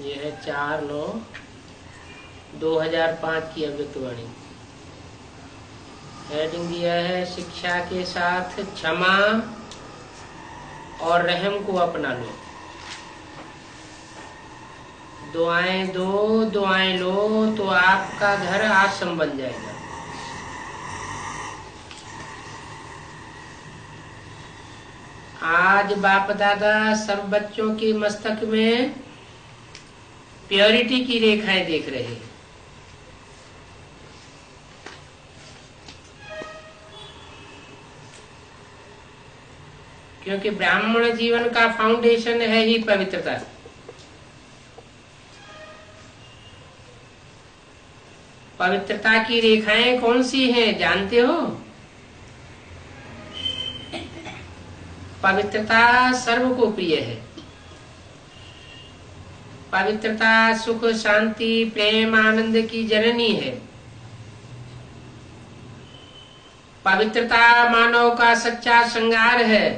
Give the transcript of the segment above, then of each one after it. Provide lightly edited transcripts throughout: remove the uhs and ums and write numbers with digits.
ये है 4/9/2005 की अव्यक्तवाणी। हेडिंग दिया है शिक्षा के साथ क्षमा और रहम को अपना लो। दुआएं दो, दुआएं लो तो आपका घर आश्रम बन जाएगा। आज बाप दादा सब बच्चों के मस्तक में प्योरिटी की रेखाएं देख रहे हैं। क्योंकि ब्राह्मण जीवन का फाउंडेशन है ही पवित्रता। पवित्रता की रेखाएं कौन सी हैं जानते हो? पवित्रता सर्व को प्रिय है। पवित्रता सुख शांति प्रेम आनंद की जननी है। पवित्रता मानव का सच्चा श्रृंगार है।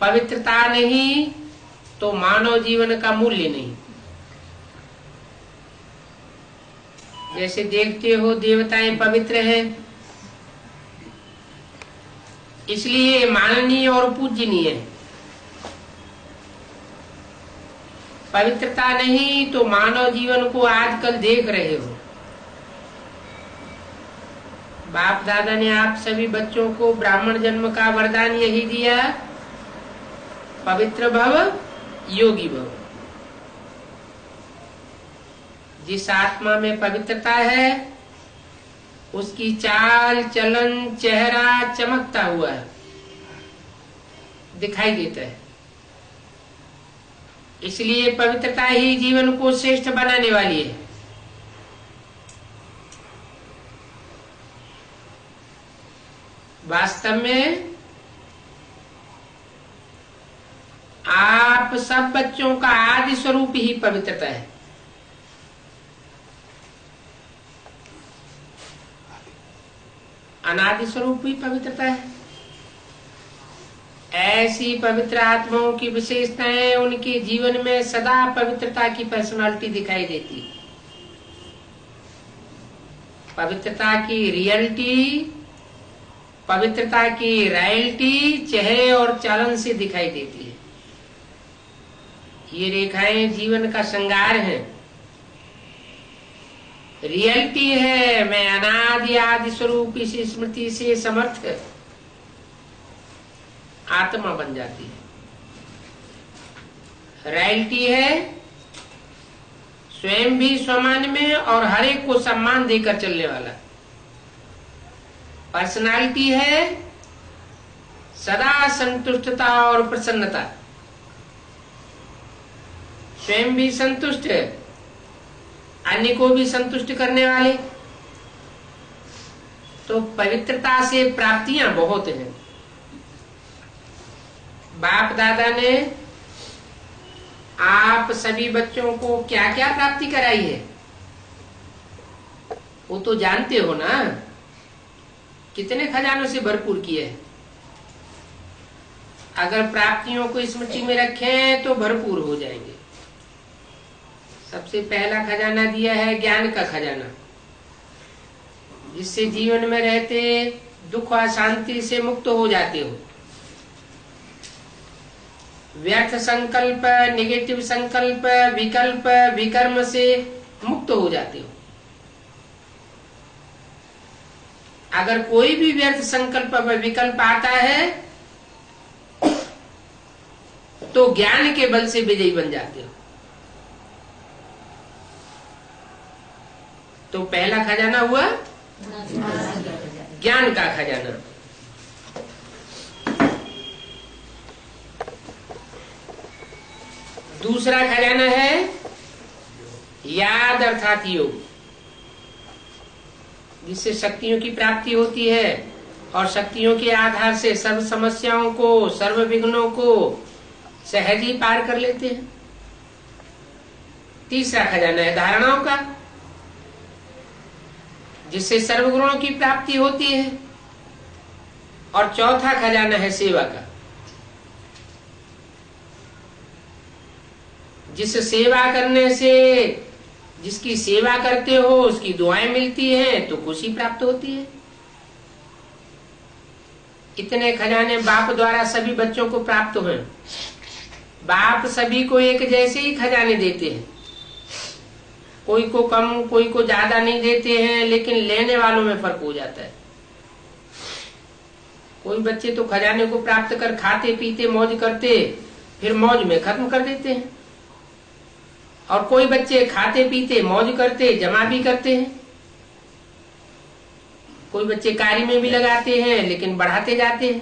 पवित्रता नहीं तो मानव जीवन का मूल्य नहीं। जैसे देखते हो देवताएं पवित्र हैं, इसलिए माननीय और पूजनीय है। पवित्रता नहीं तो मानव जीवन को आजकल देख रहे हो। बाप दादा ने आप सभी बच्चों को ब्राह्मण जन्म का वरदान यही दिया, पवित्र भव योगी भव। जिस आत्मा में पवित्रता है उसकी चाल चलन चेहरा चमकता हुआ है, दिखाई देता है। इसलिए पवित्रता ही जीवन को श्रेष्ठ बनाने वाली है। वास्तव में आप सब बच्चों का आदि स्वरूप ही पवित्रता है। अनादि स्वरूप भी पवित्रता है। ऐसी पवित्र आत्माओं की विशेषताएं उनके जीवन में सदा पवित्रता की पर्सनालिटी दिखाई देती है। पवित्रता की रियलिटी, पवित्रता की रॉयल्टी चेहरे और चालन से दिखाई देती है। ये रेखाएं जीवन का श्रृंगार है, रियलिटी है। मैं अनादि आदि स्वरूप इस स्मृति से समर्थ आत्मा बन जाती है। रॉयल्टी है स्वयं भी स्वमान में और हर एक को सम्मान देकर चलने वाला। पर्सनालिटी है सदा संतुष्टता और प्रसन्नता, स्वयं भी संतुष्ट है, अन्य को भी संतुष्ट करने वाले। तो पवित्रता से प्राप्तियां बहुत हैं। बाप दादा ने आप सभी बच्चों को क्या क्या प्राप्ति कराई है वो तो जानते हो ना। कितने खजानों से भरपूर किए है। अगर प्राप्तियों को स्मृति में रखें तो भरपूर हो जाएंगे। सबसे पहला खजाना दिया है ज्ञान का खजाना, जिससे जीवन में रहते दुख और शांति से मुक्त हो जाते हो। व्यर्थ संकल्प, नेगेटिव संकल्प, विकल्प, विकर्म से मुक्त हो जाते हो। अगर कोई भी व्यर्थ संकल्प व विकल्प आता है तो ज्ञान के बल से विजयी बन जाते हो। तो पहला खजाना हुआ ज्ञान का खजाना। दूसरा खजाना है याद अर्थात योग, जिससे शक्तियों की प्राप्ति होती है और शक्तियों के आधार से सर्व समस्याओं को, सर्व विघ्नों को सहज ही पार कर लेते हैं। तीसरा खजाना है धारणाओं का, जिससे सर्व गुणों की प्राप्ति होती है। और चौथा खजाना है सेवा का, जिस सेवा करने से, जिसकी सेवा करते हो उसकी दुआएं मिलती हैं तो खुशी प्राप्त होती है। इतने खजाने बाप द्वारा सभी बच्चों को प्राप्त हुए। बाप सभी को एक जैसे ही खजाने देते हैं, कोई को कम कोई को ज्यादा नहीं देते हैं, लेकिन लेने वालों में फर्क हो जाता है। कोई बच्चे तो खजाने को प्राप्त कर खाते पीते मौज करते फिर मौज में खत्म कर देते हैं, और कोई बच्चे खाते पीते मौज करते जमा भी करते हैं। कोई बच्चे कार्य में भी लगाते हैं लेकिन बढ़ाते जाते हैं।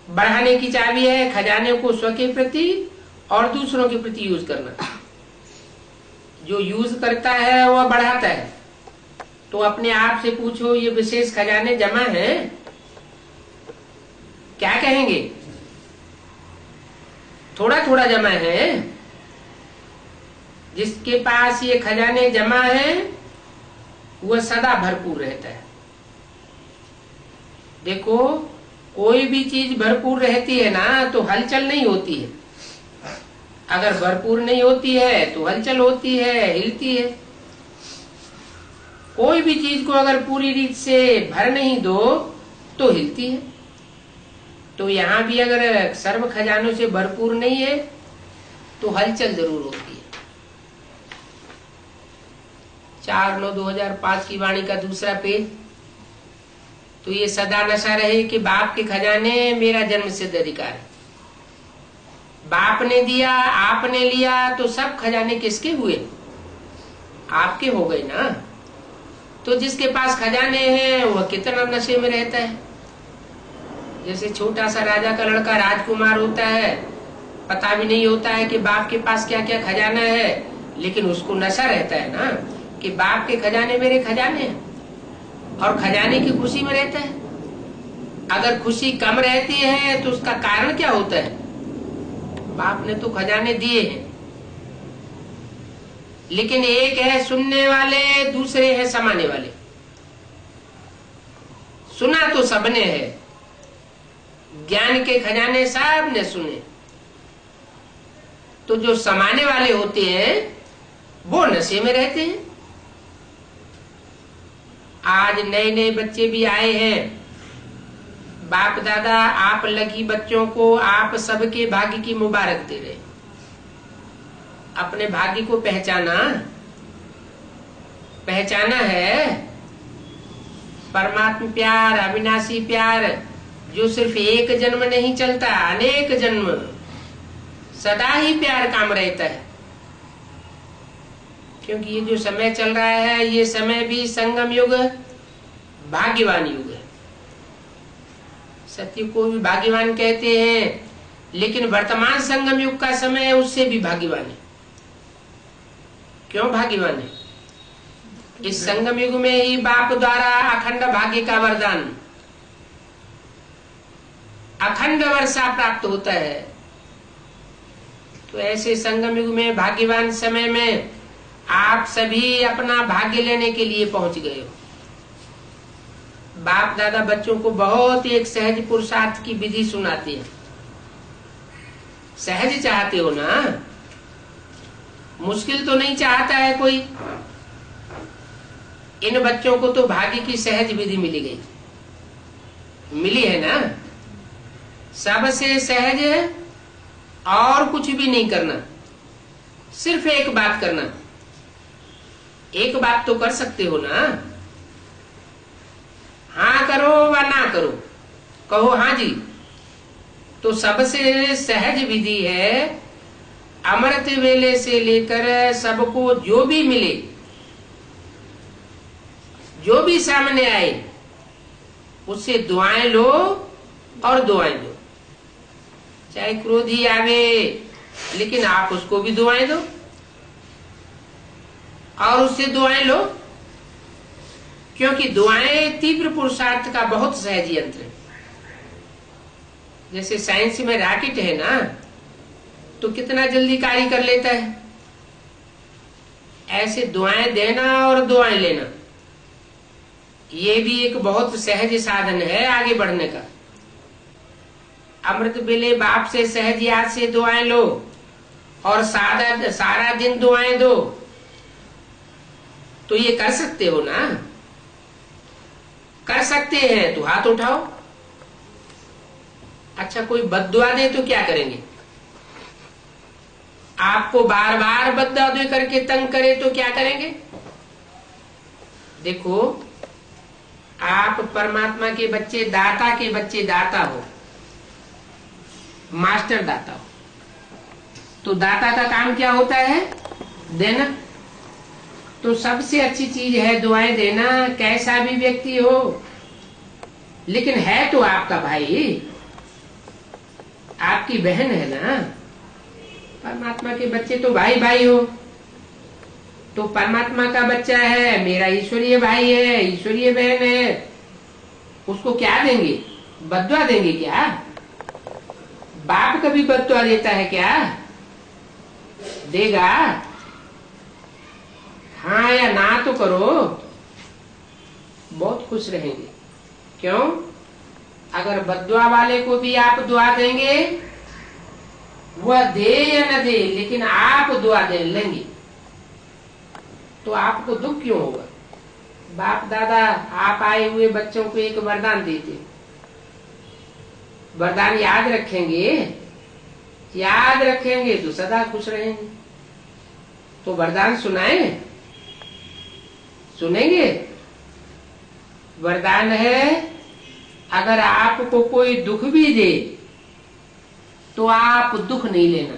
बढ़ाने की चाबी है खजाने को स्व के प्रति और दूसरों के प्रति यूज करना। जो यूज करता है वह बढ़ाता है। तो अपने आप से पूछो, ये विशेष खजाने जमा है? क्या कहेंगे? थोड़ा थोड़ा जमा है। जिसके पास ये खजाने जमा है वह सदा भरपूर रहता है। देखो, कोई भी चीज भरपूर रहती है ना तो हलचल नहीं होती है। अगर भरपूर नहीं होती है तो हलचल होती है, हिलती है। कोई भी चीज को अगर पूरी रीत से भर नहीं दो तो हिलती है। तो यहाँ भी अगर सर्व खजानों से भरपूर नहीं है तो हलचल जरूर होती है। 4/9/2005 की वाणी का दूसरा पेज। तो ये सदा नशा रहे कि बाप के खजाने मेरा जन्म सिद्ध अधिकार है। बाप ने दिया, आपने लिया, तो सब खजाने किसके हुए? आपके हो गए ना। तो जिसके पास खजाने हैं वह कितना नशे में रहता है। जैसे छोटा सा राजा का लड़का राजकुमार होता है, पता भी नहीं होता है कि बाप के पास क्या क्या खजाना है, लेकिन उसको नशा रहता है ना कि बाप के खजाने मेरे खजाने हैं, और खजाने की खुशी में रहता है। अगर खुशी कम रहती है तो उसका कारण क्या होता है? बाप ने तो खजाने दिए हैं, लेकिन एक है सुनने वाले, दूसरे है समाने वाले। सुना तो सबने है, ज्ञान के खजाने सब ने सुने, तो जो समाने वाले होते हैं वो नशे में रहते हैं। आज नए नए बच्चे भी आए हैं। बाप दादा आप लगी बच्चों को आप सबके भाग्य की मुबारक दे रहे। अपने भाग्य को पहचाना है। परमात्मा प्यार, अविनाशी प्यार, जो सिर्फ एक जन्म नहीं चलता, अनेक जन्म सदा ही प्यार काम रहता है। क्योंकि ये जो समय चल रहा है ये समय भी संगम युग, भाग्यवान युग है। सत्य को भी भाग्यवान कहते हैं, लेकिन वर्तमान संगम युग का समय उससे भी भाग्यवान है। क्यों भाग्यवान है? इस संगम युग में ही बाप द्वारा अखंड भाग्य का वरदान, अखंड वर्षा प्राप्त होता है। तो ऐसे संगम युग में भाग्यवान समय में आप सभी अपना भाग्य लेने के लिए पहुंच गए हो। बाप दादा बच्चों को बहुत एक सहज पुरुषार्थ की विधि सुनाते हैं। सहज चाहते हो ना, मुश्किल तो नहीं चाहता है कोई। इन बच्चों को तो भाग्य की सहज विधि मिली गई, मिली है ना। सबसे सहज है, और कुछ भी नहीं करना, सिर्फ एक बात करना। एक बात तो कर सकते हो ना, हाँ करो व ना करो, कहो हाँ जी। तो सबसे सहज विधि है अमृत वेले से लेकर सबको जो भी मिले, जो भी सामने आए, उससे दुआएं लो और दुआएं दो। चाहे क्रोधी आवे, लेकिन आप उसको भी दुआएं दो और उससे दुआएं लो। क्योंकि दुआएं तीव्र पुरुषार्थ का बहुत सहज यंत्र है। जैसे साइंस में रॉकेट है ना, तो कितना जल्दी कार्य कर लेता है। ऐसे दुआएं देना और दुआएं लेना, ये भी एक बहुत सहज साधन है आगे बढ़ने का। अमृत बेले बाप से सहज याद से दुआएं लो और सारा दिन दुआएं दो, तो ये कर सकते हो ना? कर सकते हैं तो हाथ उठाओ। अच्छा, कोई बद्दुआ दे तो क्या करेंगे? आपको बार बार बद्दुआ दे करके तंग करे तो क्या करेंगे? देखो, आप परमात्मा के बच्चे, दाता के बच्चे, दाता हो, मास्टर दाता हो, तो दाता का काम क्या होता है? देना। तो सबसे अच्छी चीज है दुआएं देना, कैसा भी व्यक्ति हो, लेकिन है तो आपका भाई, आपकी बहन है ना। परमात्मा के बच्चे तो भाई भाई हो, तो परमात्मा का बच्चा है, मेरा ईश्वरीय भाई है, ईश्वरीय बहन है, उसको क्या देंगे? बद्दुआ देंगे क्या? बाप कभी बद्दुआ देता है क्या? देगा? हाँ या ना तो करो, बहुत खुश रहेंगे। क्यों? अगर बद्दुआ वाले को भी आप दुआ देंगे, वह दे या न दे, लेकिन आप दुआ दे लेंगे, तो आपको दुख क्यों होगा? बाप दादा आप आए हुए बच्चों को एक वरदान देते, वरदान याद रखेंगे, याद रखेंगे तो सदा खुश रहेंगे। तो वरदान सुनाए, सुनेंगे? वरदान है, अगर आपको कोई दुख भी दे तो आप दुख नहीं लेना,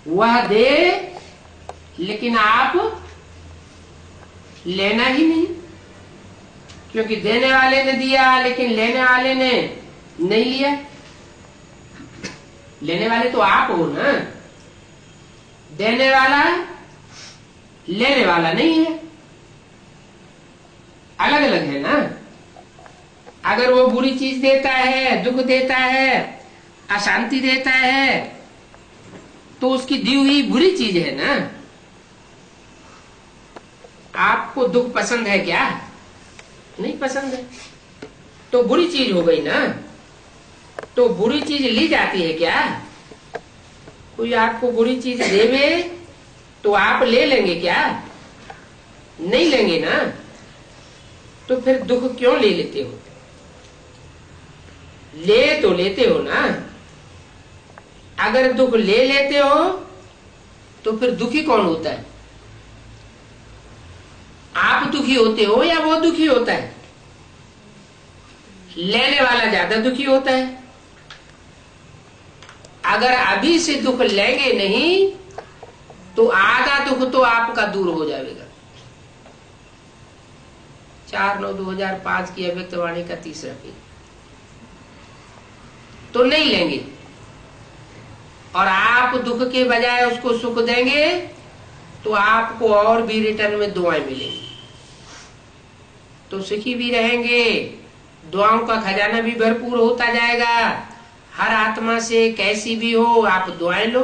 वह दे लेकिन आप लेना ही नहीं, क्योंकि देने वाले ने दिया लेकिन लेने वाले ने नहीं लिया। लेने वाले तो आप हो ना, देने वाला लेने वाला नहीं है, अलग अलग है ना। अगर वो बुरी चीज देता है, दुख देता है, अशांति देता है, तो उसकी दी हुई बुरी चीज है ना। आपको दुख पसंद है क्या? नहीं पसंद है, तो बुरी चीज हो गई ना। तो बुरी चीज ली जाती है क्या? कोई आपको बुरी चीज देवे तो आप ले लेंगे क्या? नहीं लेंगे ना। तो फिर दुख क्यों ले लेते हो? ले तो लेते हो ना। अगर दुख ले लेते हो तो फिर दुखी कौन होता है? आप दुखी होते हो या वो दुखी होता है? लेने वाला ज्यादा दुखी होता है। अगर अभी से दुख लेंगे नहीं तो आधा दुख तो आपका दूर हो जाएगा। 4/9/2005 की अव्यक्त वाणी का 3रा पेज। तो नहीं लेंगे और आप दुख के बजाय उसको सुख देंगे तो आपको और भी रिटर्न में दुआएं मिलेंगी, तो सुखी भी रहेंगे, दुआओं का खजाना भी भरपूर होता जाएगा। हर आत्मा से कैसी भी हो आप दुआएं लो,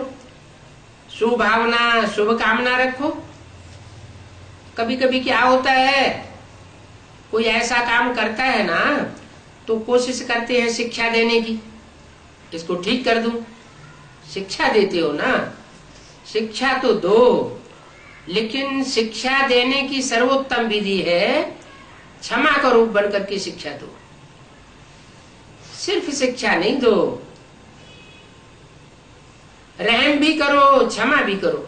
शुभ भावना, शुभ कामना रखो। कभी कभी क्या होता है, कोई ऐसा काम करता है ना तो कोशिश करते हैं शिक्षा देने की, इसको ठीक कर दूं। शिक्षा देते हो ना, शिक्षा तो दो, लेकिन शिक्षा देने की सर्वोत्तम विधि है क्षमा का रूप बनकर के शिक्षा दो। सिर्फ शिक्षा नहीं दो, रहम भी करो, क्षमा भी करो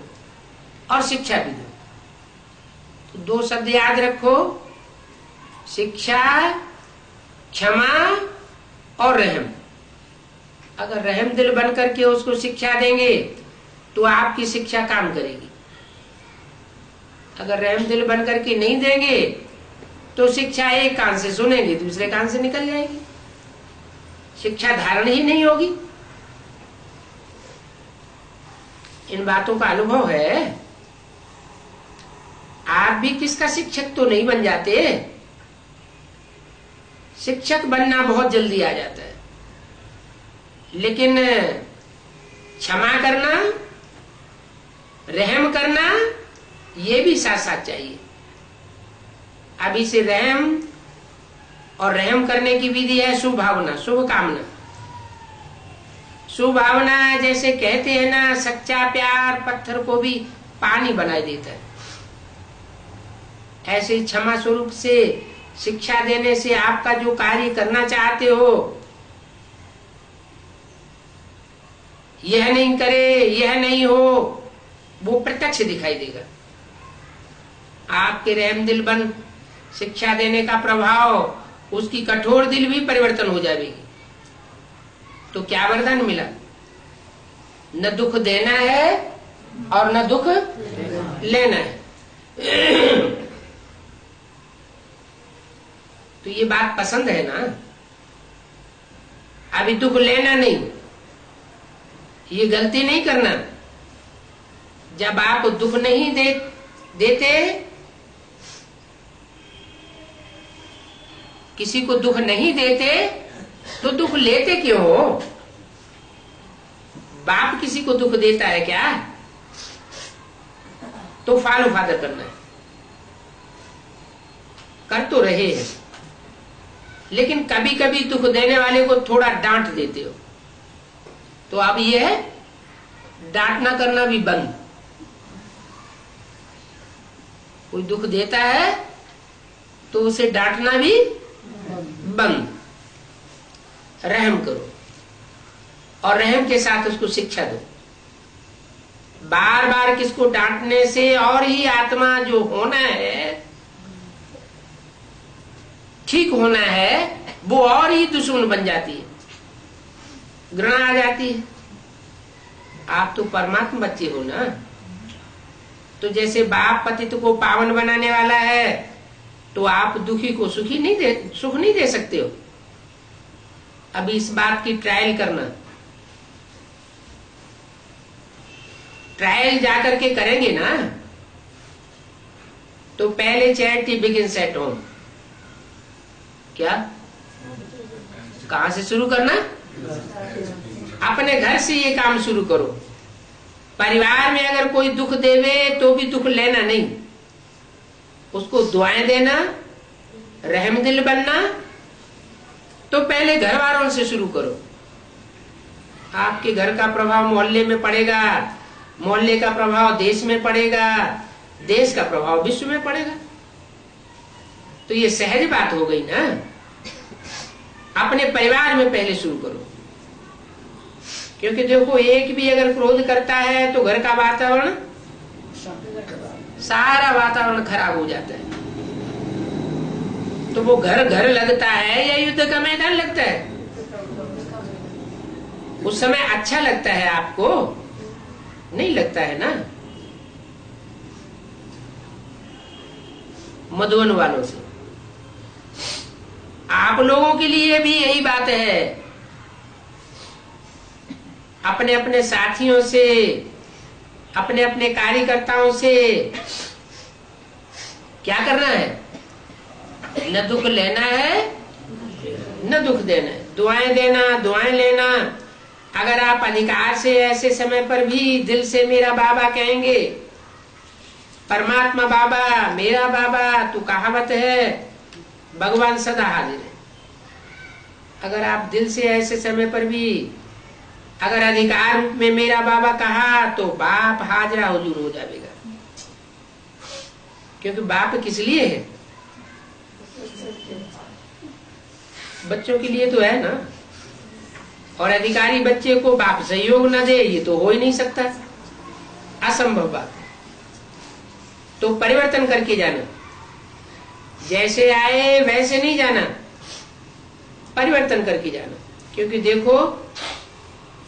और शिक्षा भी दो। तो 2 शब्द याद रखो, शिक्षा, क्षमा और रहम। अगर रहम दिल बन करके उसको शिक्षा देंगे तो आपकी शिक्षा काम करेगी। अगर रहम दिल बन करके नहीं देंगे तो शिक्षा एक कान से सुनेंगे, दूसरे कान से निकल जाएगी, शिक्षा धारण ही नहीं होगी। इन बातों का अनुभव है। आप भी किसका शिक्षक तो नहीं बन जाते, शिक्षक बनना बहुत जल्दी आ जाता है, लेकिन क्षमा करना, रहम करना ये भी साथ साथ चाहिए। अभी से रहम और रहम करने की विधि है शुभ भावना, शुभ कामना। सुभावना, जैसे कहते हैं ना, सच्चा प्यार पत्थर को भी पानी बना देता है। ऐसे ही क्षमा स्वरूप से शिक्षा देने से आपका जो कार्य करना चाहते हो, यह नहीं करे, यह नहीं हो, वो प्रत्यक्ष दिखाई देगा। आपके रहम दिल बन शिक्षा देने का प्रभाव, उसकी कठोर दिल भी परिवर्तन हो जाएगी। तो क्या वरदान मिला? न दुख देना है और न दुख लेना है। तो ये बात पसंद है ना? अभी दुख लेना नहीं, ये गलती नहीं करना। जब आप दुख नहीं देते, किसी को दुख नहीं देते, तो दुख लेते क्यों हो? बाप किसी को दुख देता है क्या? तो फॉलो फादर करना है, कर तो रहे हैं, लेकिन कभी कभी दुख देने वाले को थोड़ा डांट देते हो, तो अब यह है डांटना करना भी बंद। कोई दुख देता है तो उसे डांटना भी बंद। रहम करो और रहम के साथ उसको शिक्षा दो। बार बार किसको डांटने से और ही आत्मा जो होना है, ठीक होना है, वो और ही दुश्मन बन जाती है, घृणा आ जाती है। आप तो परमात्मा बच्चे हो ना। तो जैसे बाप पतित को पावन बनाने वाला है, तो आप दुखी को सुख नहीं दे सकते हो। अभी इस बात की ट्रायल करना, ट्रायल जाकर के करेंगे ना, तो पहले चैरिटी बिगिंस एट होम। क्या? कहां से शुरू करना? अपने घर से ये काम शुरू करो। परिवार में अगर कोई दुख देवे तो भी दुख लेना नहीं, उसको दुआएं देना, रहम दिल बनना। तो पहले घर वालों से शुरू करो। आपके घर का प्रभाव मोहल्ले में पड़ेगा, मोहल्ले का प्रभाव देश में पड़ेगा, देश का प्रभाव विश्व में पड़ेगा। तो ये सहज बात हो गई ना। अपने परिवार में पहले शुरू करो, क्योंकि देखो एक भी अगर क्रोध करता है तो घर का वातावरण, सारा वातावरण खराब हो जाता है। तो वो घर घर लगता है या युद्ध का मैदान लगता है? उस समय अच्छा लगता है आपको? नहीं लगता है ना। मधुबन वालों से आप लोगों के लिए भी यही बात है। अपने अपने साथियों से, अपने अपने कार्यकर्ताओं से क्या करना है? न दुख लेना है न दुख देना है। दुआएं देना, दुआएं लेना। अगर आप अधिकार से ऐसे समय पर भी दिल से मेरा बाबा कहेंगे, परमात्मा बाबा, मेरा बाबा, तो कहावत है भगवान सदा हाजिर है। अगर आप दिल से ऐसे समय पर भी अगर अधिकार रूप में मेरा बाबा कहा, तो बाप हाजरा हुजूर हो जाएगा। क्योंकि बाप किस लिए है? बच्चों के लिए तो है ना। और अधिकारी बच्चे को बाप सहयोग न दे, ये तो हो ही नहीं सकता, असंभव बात है। तो परिवर्तन करके जाना, जैसे आए वैसे नहीं जाना, परिवर्तन करके जाना। क्योंकि देखो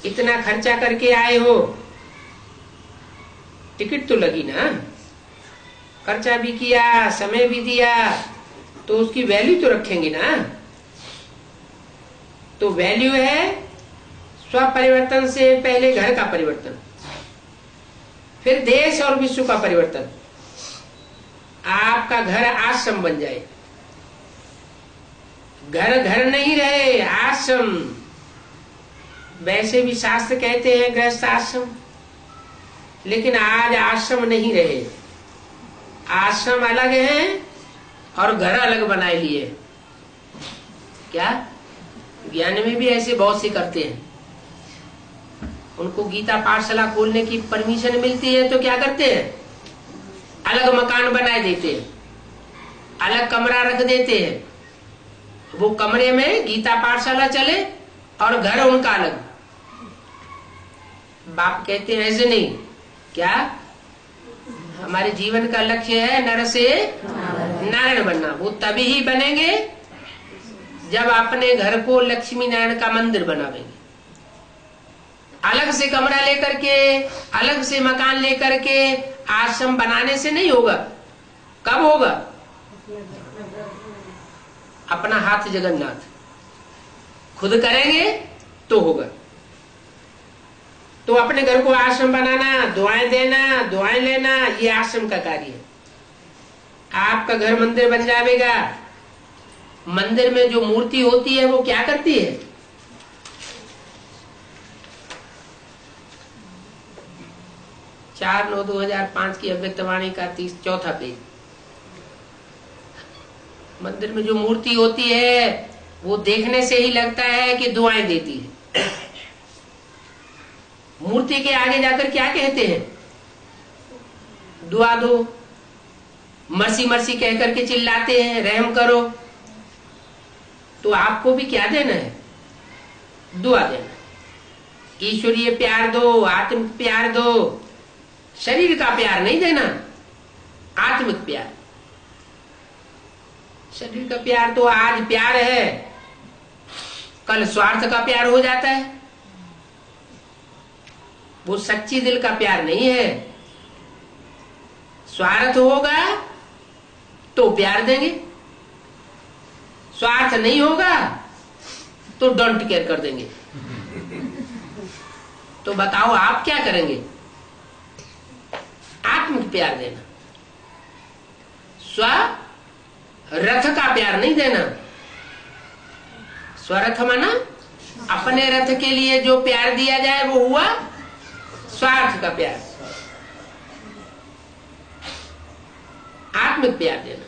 इतना खर्चा करके आए हो, टिकट तो लगी ना, खर्चा भी किया, समय भी दिया, तो उसकी वैल्यू तो रखेंगे ना। तो वैल्यू है स्व परिवर्तन से पहले घर का परिवर्तन, फिर देश और विश्व का परिवर्तन। आपका घर आश्रम बन जाए। घर घर नहीं रहे, आश्रम। वैसे भी शास्त्र कहते हैं गृहस्थ आश्रम, लेकिन आज आश्रम नहीं रहे। आश्रम अलग है और घर अलग बनाए लिए। क्या? ज्ञान में भी ऐसे बहुत से करते हैं। उनको गीता पाठशाला खोलने की परमिशन मिलती है तो क्या करते हैं, अलग मकान बनाए देते हैं, अलग कमरा रख देते हैं, वो कमरे में गीता पाठशाला चले और घर उनका अलग। बाप कहते हैं ऐसे नहीं, क्या हमारे जीवन का लक्ष्य है नर से नारायण बनना। वो तभी ही बनेंगे जब अपने घर को लक्ष्मी नारायण का मंदिर बनावेंगे। अलग से कमरा लेकर के, अलग से मकान लेकर के आश्रम बनाने से नहीं होगा। कब होगा? अपना हाथ जगन्नाथ खुद करेंगे तो होगा। तो अपने घर को आश्रम बनाना, दुआएं देना, दुआएं लेना, ये आश्रम का कार्य है। आपका घर मंदिर बन जाएगा। मंदिर में जो मूर्ति होती है वो क्या करती है? 4/9/2005 की अव्यक्तवाणी का 34 पेज। मंदिर में जो मूर्ति होती है वो देखने से ही लगता है कि दुआएं देती है। मूर्ति के आगे जाकर क्या कहते हैं? दुआ दो, मर्सी मर्सी कह करके चिल्लाते हैं, रहम करो। तो आपको भी क्या देना है? दुआ देना। ईश्वरीय प्यार दो, आत्मिक प्यार दो, शरीर का प्यार नहीं देना, आत्मिक प्यार। शरीर का प्यार तो आज प्यार है, कल स्वार्थ का प्यार हो जाता है। वो सच्ची दिल का प्यार नहीं है। स्वार्थ होगा तो प्यार देंगे, स्वार्थ नहीं होगा तो डोंट केयर कर देंगे। तो बताओ आप क्या करेंगे? आत्मिक प्यार देना, स्वरथ का प्यार नहीं देना। स्वरथ माना अपने रथ के लिए जो प्यार दिया जाए वो हुआ स्वार्थ का प्यार। आत्मिक प्यार देना,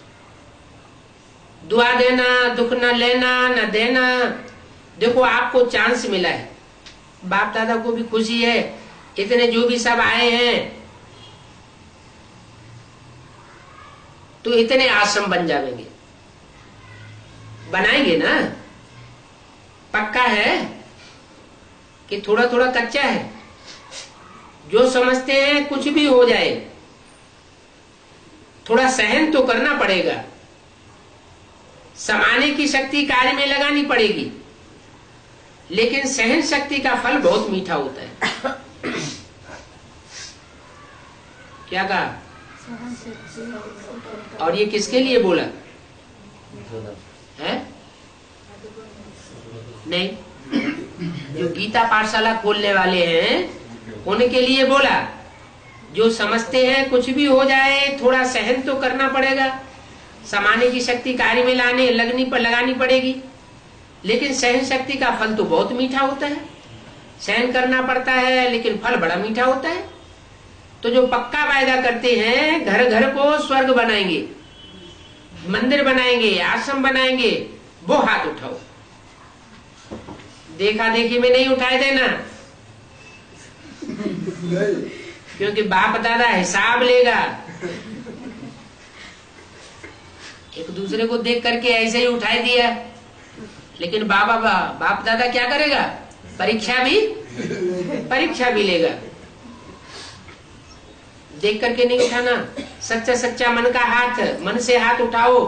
दुआ देना, दुख न लेना न देना। देखो आपको चांस मिला है, बाप दादा को भी खुशी है, इतने जो भी सब आए हैं तो इतने आश्रम बन जाएंगे। बनाएंगे ना? पक्का है कि थोड़ा थोड़ा कच्चा है? जो समझते हैं कुछ भी हो जाए, थोड़ा सहन तो करना पड़ेगा, समाने की शक्ति कार्य में लगानी पड़ेगी। लेकिन सहन शक्ति का फल बहुत मीठा होता है। क्या कहा? और ये किसके लिए बोला है? नहीं, जो गीता पाठशाला खोलने वाले हैं उनके लिए बोला। जो समझते हैं कुछ भी हो जाए थोड़ा सहन तो करना पड़ेगा, समाने की शक्ति कार्य में लगानी पड़ेगी। लेकिन सहन शक्ति का फल तो बहुत मीठा होता है। सहन करना पड़ता है लेकिन फल बड़ा मीठा होता है। तो जो पक्का वायदा करते हैं घर घर को स्वर्ग बनाएंगे, मंदिर बनाएंगे, आश्रम बनाएंगे, वो हाथ उठाओ। देखा देखी में नहीं उठाए देना, क्योंकि बाप दादा हिसाब लेगा। एक दूसरे को देख करके ऐसे ही उठाई दिया, लेकिन बाप दादा क्या करेगा? परीक्षा भी लेगा। देख करके नहीं उठाना, सच्चा सच्चा मन का हाथ, मन से हाथ उठाओ।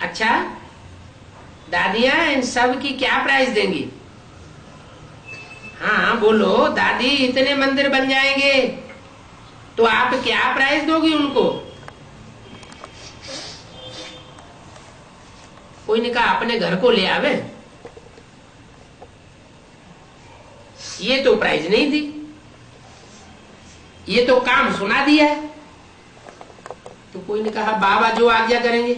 अच्छा दादियां इन सब की क्या प्राइस देंगी? हाँ बोलो दादी, इतने मंदिर बन जाएंगे तो आप क्या प्राइस दोगी उनको? कोई ने कहा अपने घर को ले आवे, ये तो प्राइज नहीं दी, ये तो काम सुना दिया। तो कोई ने कहा बाबा जो आज्ञा करेंगे।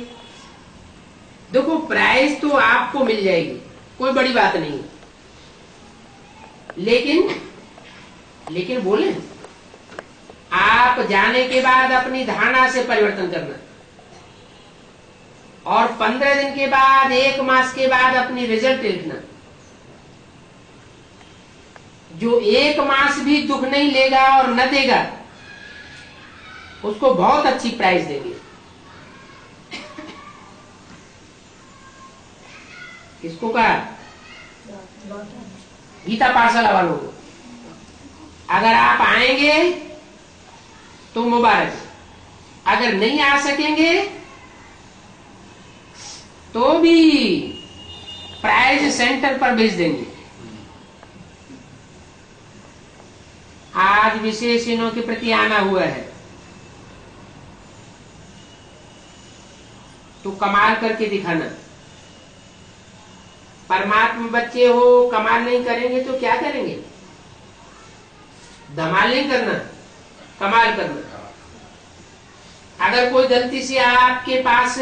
देखो प्राइज तो आपको मिल जाएगी, कोई बड़ी बात नहीं। लेकिन बोले आप जाने के बाद अपनी धारणा से परिवर्तन करना, और 15 दिन के बाद, 1 मास के बाद अपनी रिजल्ट लिखना। जो 1 मास भी दुख नहीं लेगा और न देगा, उसको बहुत अच्छी प्राइस देंगे। किसको कहा? गीता पाठशाला वालों को। अगर आप आएंगे तो मुबारक, अगर नहीं आ सकेंगे तो भी प्राइज सेंटर पर भेज देंगे। आज विशेष इनों के प्रति आना हुआ है तो कमाल करके दिखाना। परमात्मा बच्चे हो, कमाल नहीं करेंगे तो क्या करेंगे? धमाल नहीं करना, कमाल करना। अगर कोई गलती से आपके पास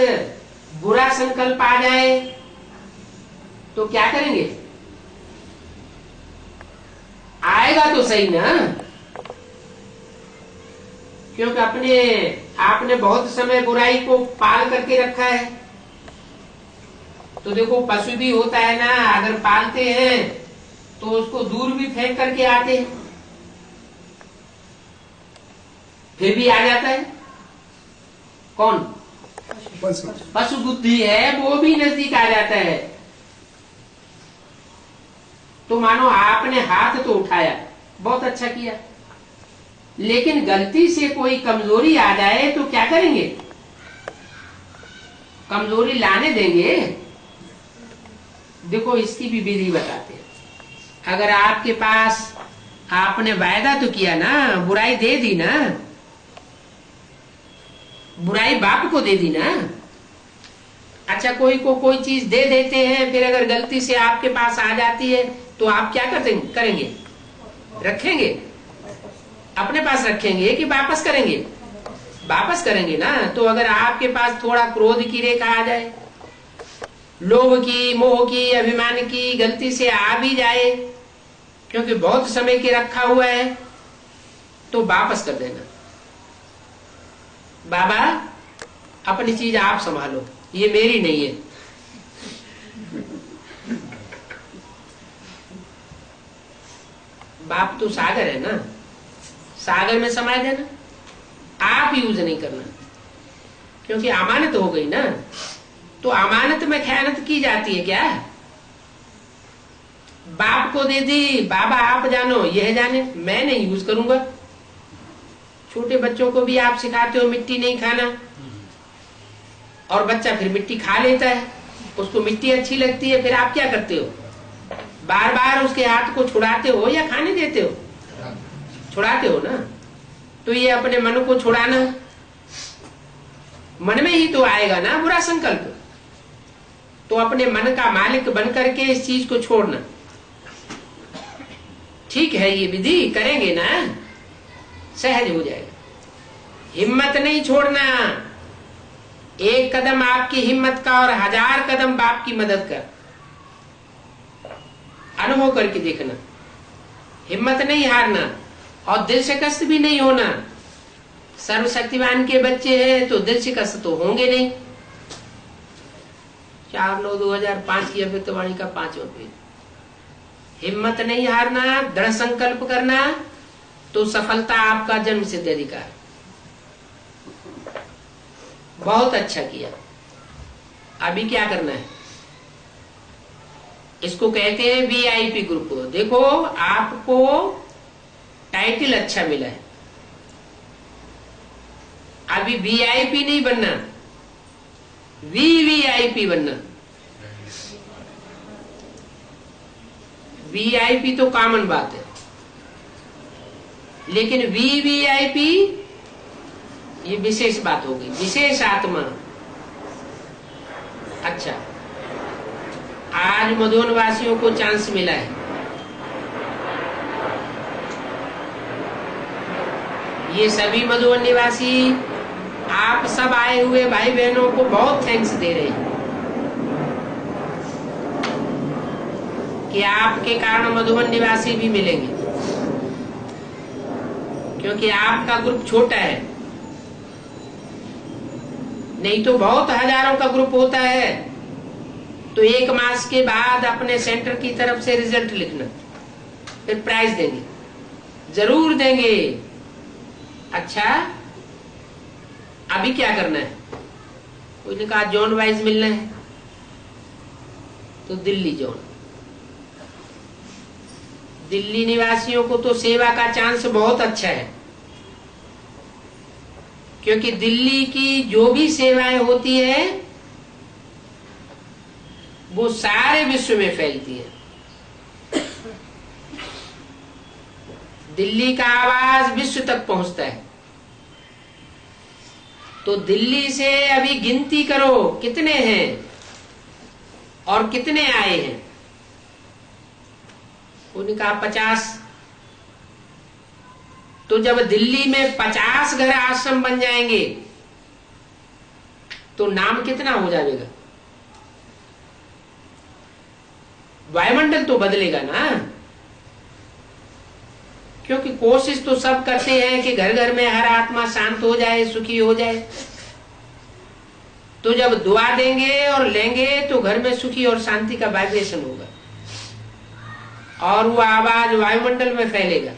बुरा संकल्प आ जाए तो क्या करेंगे? आएगा तो सही ना, क्योंकि आपने बहुत समय बुराई को पाल करके रखा है। तो देखो, पशु भी होता है ना, अगर पालते हैं तो उसको दूर भी फेंक करके आते हैं, फिर भी आ जाता है। कौन? पशु बुद्धि है, वो भी नजदीक आ जाता है। तो मानो आपने हाथ तो उठाया, बहुत अच्छा किया, लेकिन गलती से कोई कमजोरी आ जाए तो क्या करेंगे? कमजोरी लाने देंगे? देखो, इसकी भी विधि बताते हैं। अगर आपके पास आपने वायदा तो किया ना, बुराई दे दी ना, बुराई बाप को दे दी ना। अच्छा, कोई को कोई चीज दे देते हैं, फिर अगर गलती से आपके पास आ जाती है तो आप क्या करेंगे? रखेंगे? अपने पास रखेंगे कि वापस करेंगे? वापस करेंगे ना। तो अगर आपके पास थोड़ा क्रोध की रेखा आ जाए, लोभ की, मोह की, अभिमान की गलती से आ भी जाए, क्योंकि बहुत समय के रखा हुआ है, तो वापस कर देना। बाबा, अपनी चीज आप संभालो, ये मेरी नहीं है। बाप तो सागर है ना, सागर में समा देना, आप यूज नहीं करना, क्योंकि अमानत हो गई ना। तो अमानत में खयानत की जाती है क्या? बाप को दे दी, बाबा आप जानो, यह जाने, मैं नहीं यूज करूंगा। छोटे बच्चों को भी आप सिखाते हो मिट्टी नहीं खाना, और बच्चा फिर मिट्टी खा लेता है, उसको मिट्टी अच्छी लगती है, फिर आप क्या करते हो? बार बार उसके हाथ को छुड़ाते हो या खाने देते हो? छुड़ाते हो ना। तो ये अपने मन को छुड़ाना, मन में ही तो आएगा ना बुरा संकल्प। तो अपने मन का मालिक बनकर के इस चीज को छोड़ना। ठीक है, ये विधि करेंगे ना, सहज हो जाएगा। हिम्मत नहीं छोड़ना। एक कदम आपकी हिम्मत का और 1000 कदम बाप की मदद का। अनुभव करके देखना। हिम्मत नहीं हारना और दिल से कष्ट भी नहीं होना। सर्वशक्तिमान के बच्चे हैं तो दिल से कष्ट तो होंगे नहीं। 4/9/2005 की अभिव्यक्तवाणी का 5वां पेज। हिम्मत नहीं हारना, दृढ़ संकल्प करना, तो सफलता आपका जन्म सिद्ध अधिकार। बहुत अच्छा किया। अभी क्या करना है? इसको कहते हैं वीआईपी ग्रुप। देखो, आपको टाइटल अच्छा मिला है, अभी वीआईपी नहीं बनना, वीवीआईपी बनना। वीआईपी तो कॉमन बात है, लेकिन वीवीआईपी ये विशेष बात होगी, विशेष आत्मा। अच्छा, आज मधुबन वासियों को चांस मिला है। ये सभी मधुबन निवासी, आप सब आए हुए भाई बहनों को बहुत थैंक्स दे रहे हैं कि आपके कारण मधुबन निवासी भी मिलेंगे, क्योंकि आपका ग्रुप छोटा है। नहीं तो बहुत हजारों का ग्रुप होता है, तो 1 मास के बाद अपने सेंटर की तरफ से रिजल्ट लिखना। फिर प्राइज देंगे, जरूर देंगे। अच्छा अभी क्या करना है? कोई ने कहा जोन वाइज मिलना है, तो दिल्ली जोन। दिल्ली निवासियों को तो सेवा का चांस बहुत अच्छा है, क्योंकि दिल्ली की जो भी सेवाएं होती है वो सारे विश्व में फैलती है। दिल्ली का आवाज विश्व तक पहुंचता है। तो दिल्ली से अभी गिनती करो कितने हैं और कितने आए हैं। उन्होंने कहा 50। तो जब दिल्ली में 50 घर आश्रम बन जाएंगे तो नाम कितना हो जाएगा? वायुमंडल तो बदलेगा ना, क्योंकि कोशिश तो सब करते हैं कि घर घर में हर आत्मा शांत हो जाए, सुखी हो जाए। तो जब दुआ देंगे और लेंगे तो घर में सुखी और शांति का वाइब्रेशन होगा और वो आवाज वायुमंडल में फैलेगा,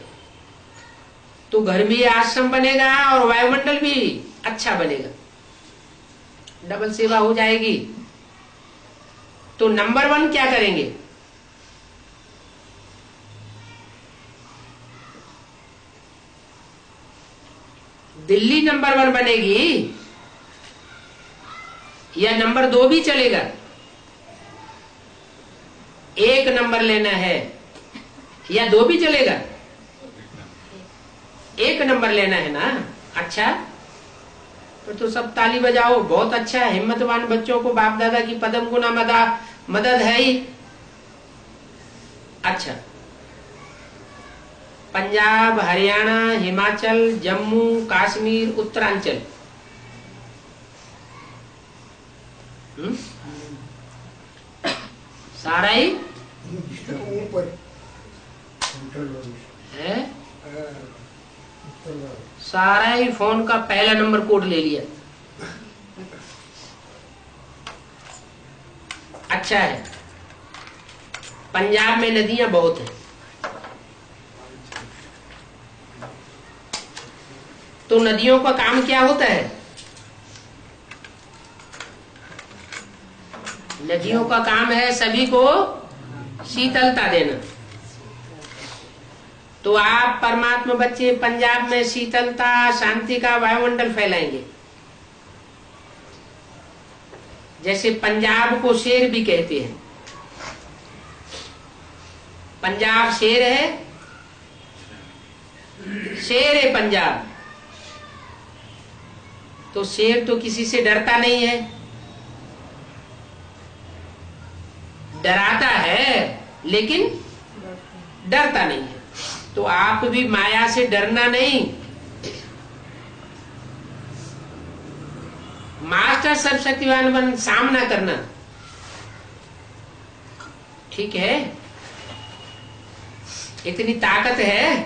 तो घर भी आश्रम बनेगा और वायुमंडल भी अच्छा बनेगा, डबल सेवा हो जाएगी। तो नंबर 1 क्या करेंगे? दिल्ली नंबर 1 बनेगी या नंबर 2 भी चलेगा? 1 नंबर लेना है या 2 भी चलेगा? 1 नंबर लेना है ना। अच्छा तो सब ताली बजाओ, बहुत अच्छा है। हिम्मतवान बच्चों को बाप दादा की पदम गुना मदद है ही। अच्छा पंजाब, हरियाणा, हिमाचल, जम्मू कश्मीर, उत्तरांचल, सारा ही है। सारा ही फोन का पहला नंबर कोड ले लिया। अच्छा है। पंजाब में नदियां बहुत हैं, तो नदियों का काम क्या होता है? नदियों का काम है सभी को शीतलता देना। तो आप परमात्मा बच्चे पंजाब में शीतलता, शांति का वायुमंडल फैलाएंगे। जैसे पंजाब को शेर भी कहते हैं। पंजाब शेर है, शेर है पंजाब। तो शेर तो किसी से डरता नहीं है, डराता है लेकिन डरता नहीं है। तो आप भी माया से डरना नहीं। मास्टर सर्वशक्तिवान बन सामना करना, ठीक है? इतनी ताकत है।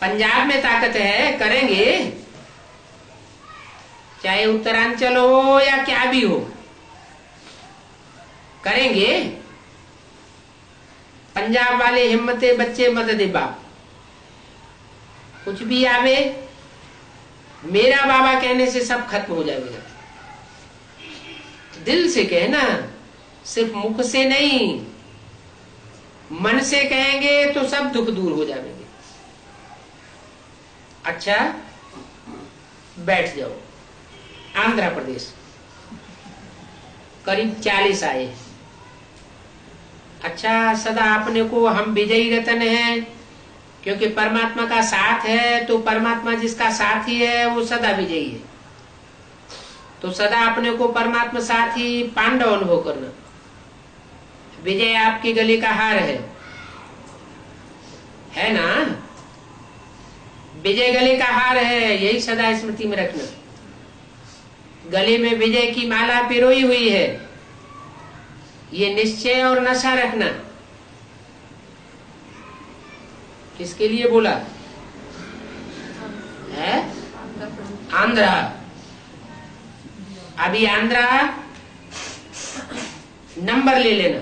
पंजाब में ताकत है, करेंगे। चाहे उत्तरांचल हो या क्या भी हो, करेंगे। पंजाब वाले हिम्मते बच्चे मदद बाप। कुछ भी आवे, मेरा बाबा कहने से सब खत्म हो जाएगा। दिल से कहना, सिर्फ मुख से नहीं। मन से कहेंगे तो सब दुख दूर हो जाएंगे। अच्छा बैठ जाओ। आंध्र प्रदेश करीब 40 आए। अच्छा सदा अपने को हम विजयी रतन हैं, क्योंकि परमात्मा का साथ है। तो परमात्मा जिसका साथी है वो सदा विजयी है। तो सदा अपने को परमात्मा साथी पांडव अनुभव करना। विजय आपके गले का हार है ना? विजय गले का हार है, यही सदा स्मृति में रखना। गले में विजय की माला पिरोई हुई है, ये निश्चय और नशा रखना। किसके लिए बोला है? आंध्रा। अभी आंध्रा नंबर ले लेना।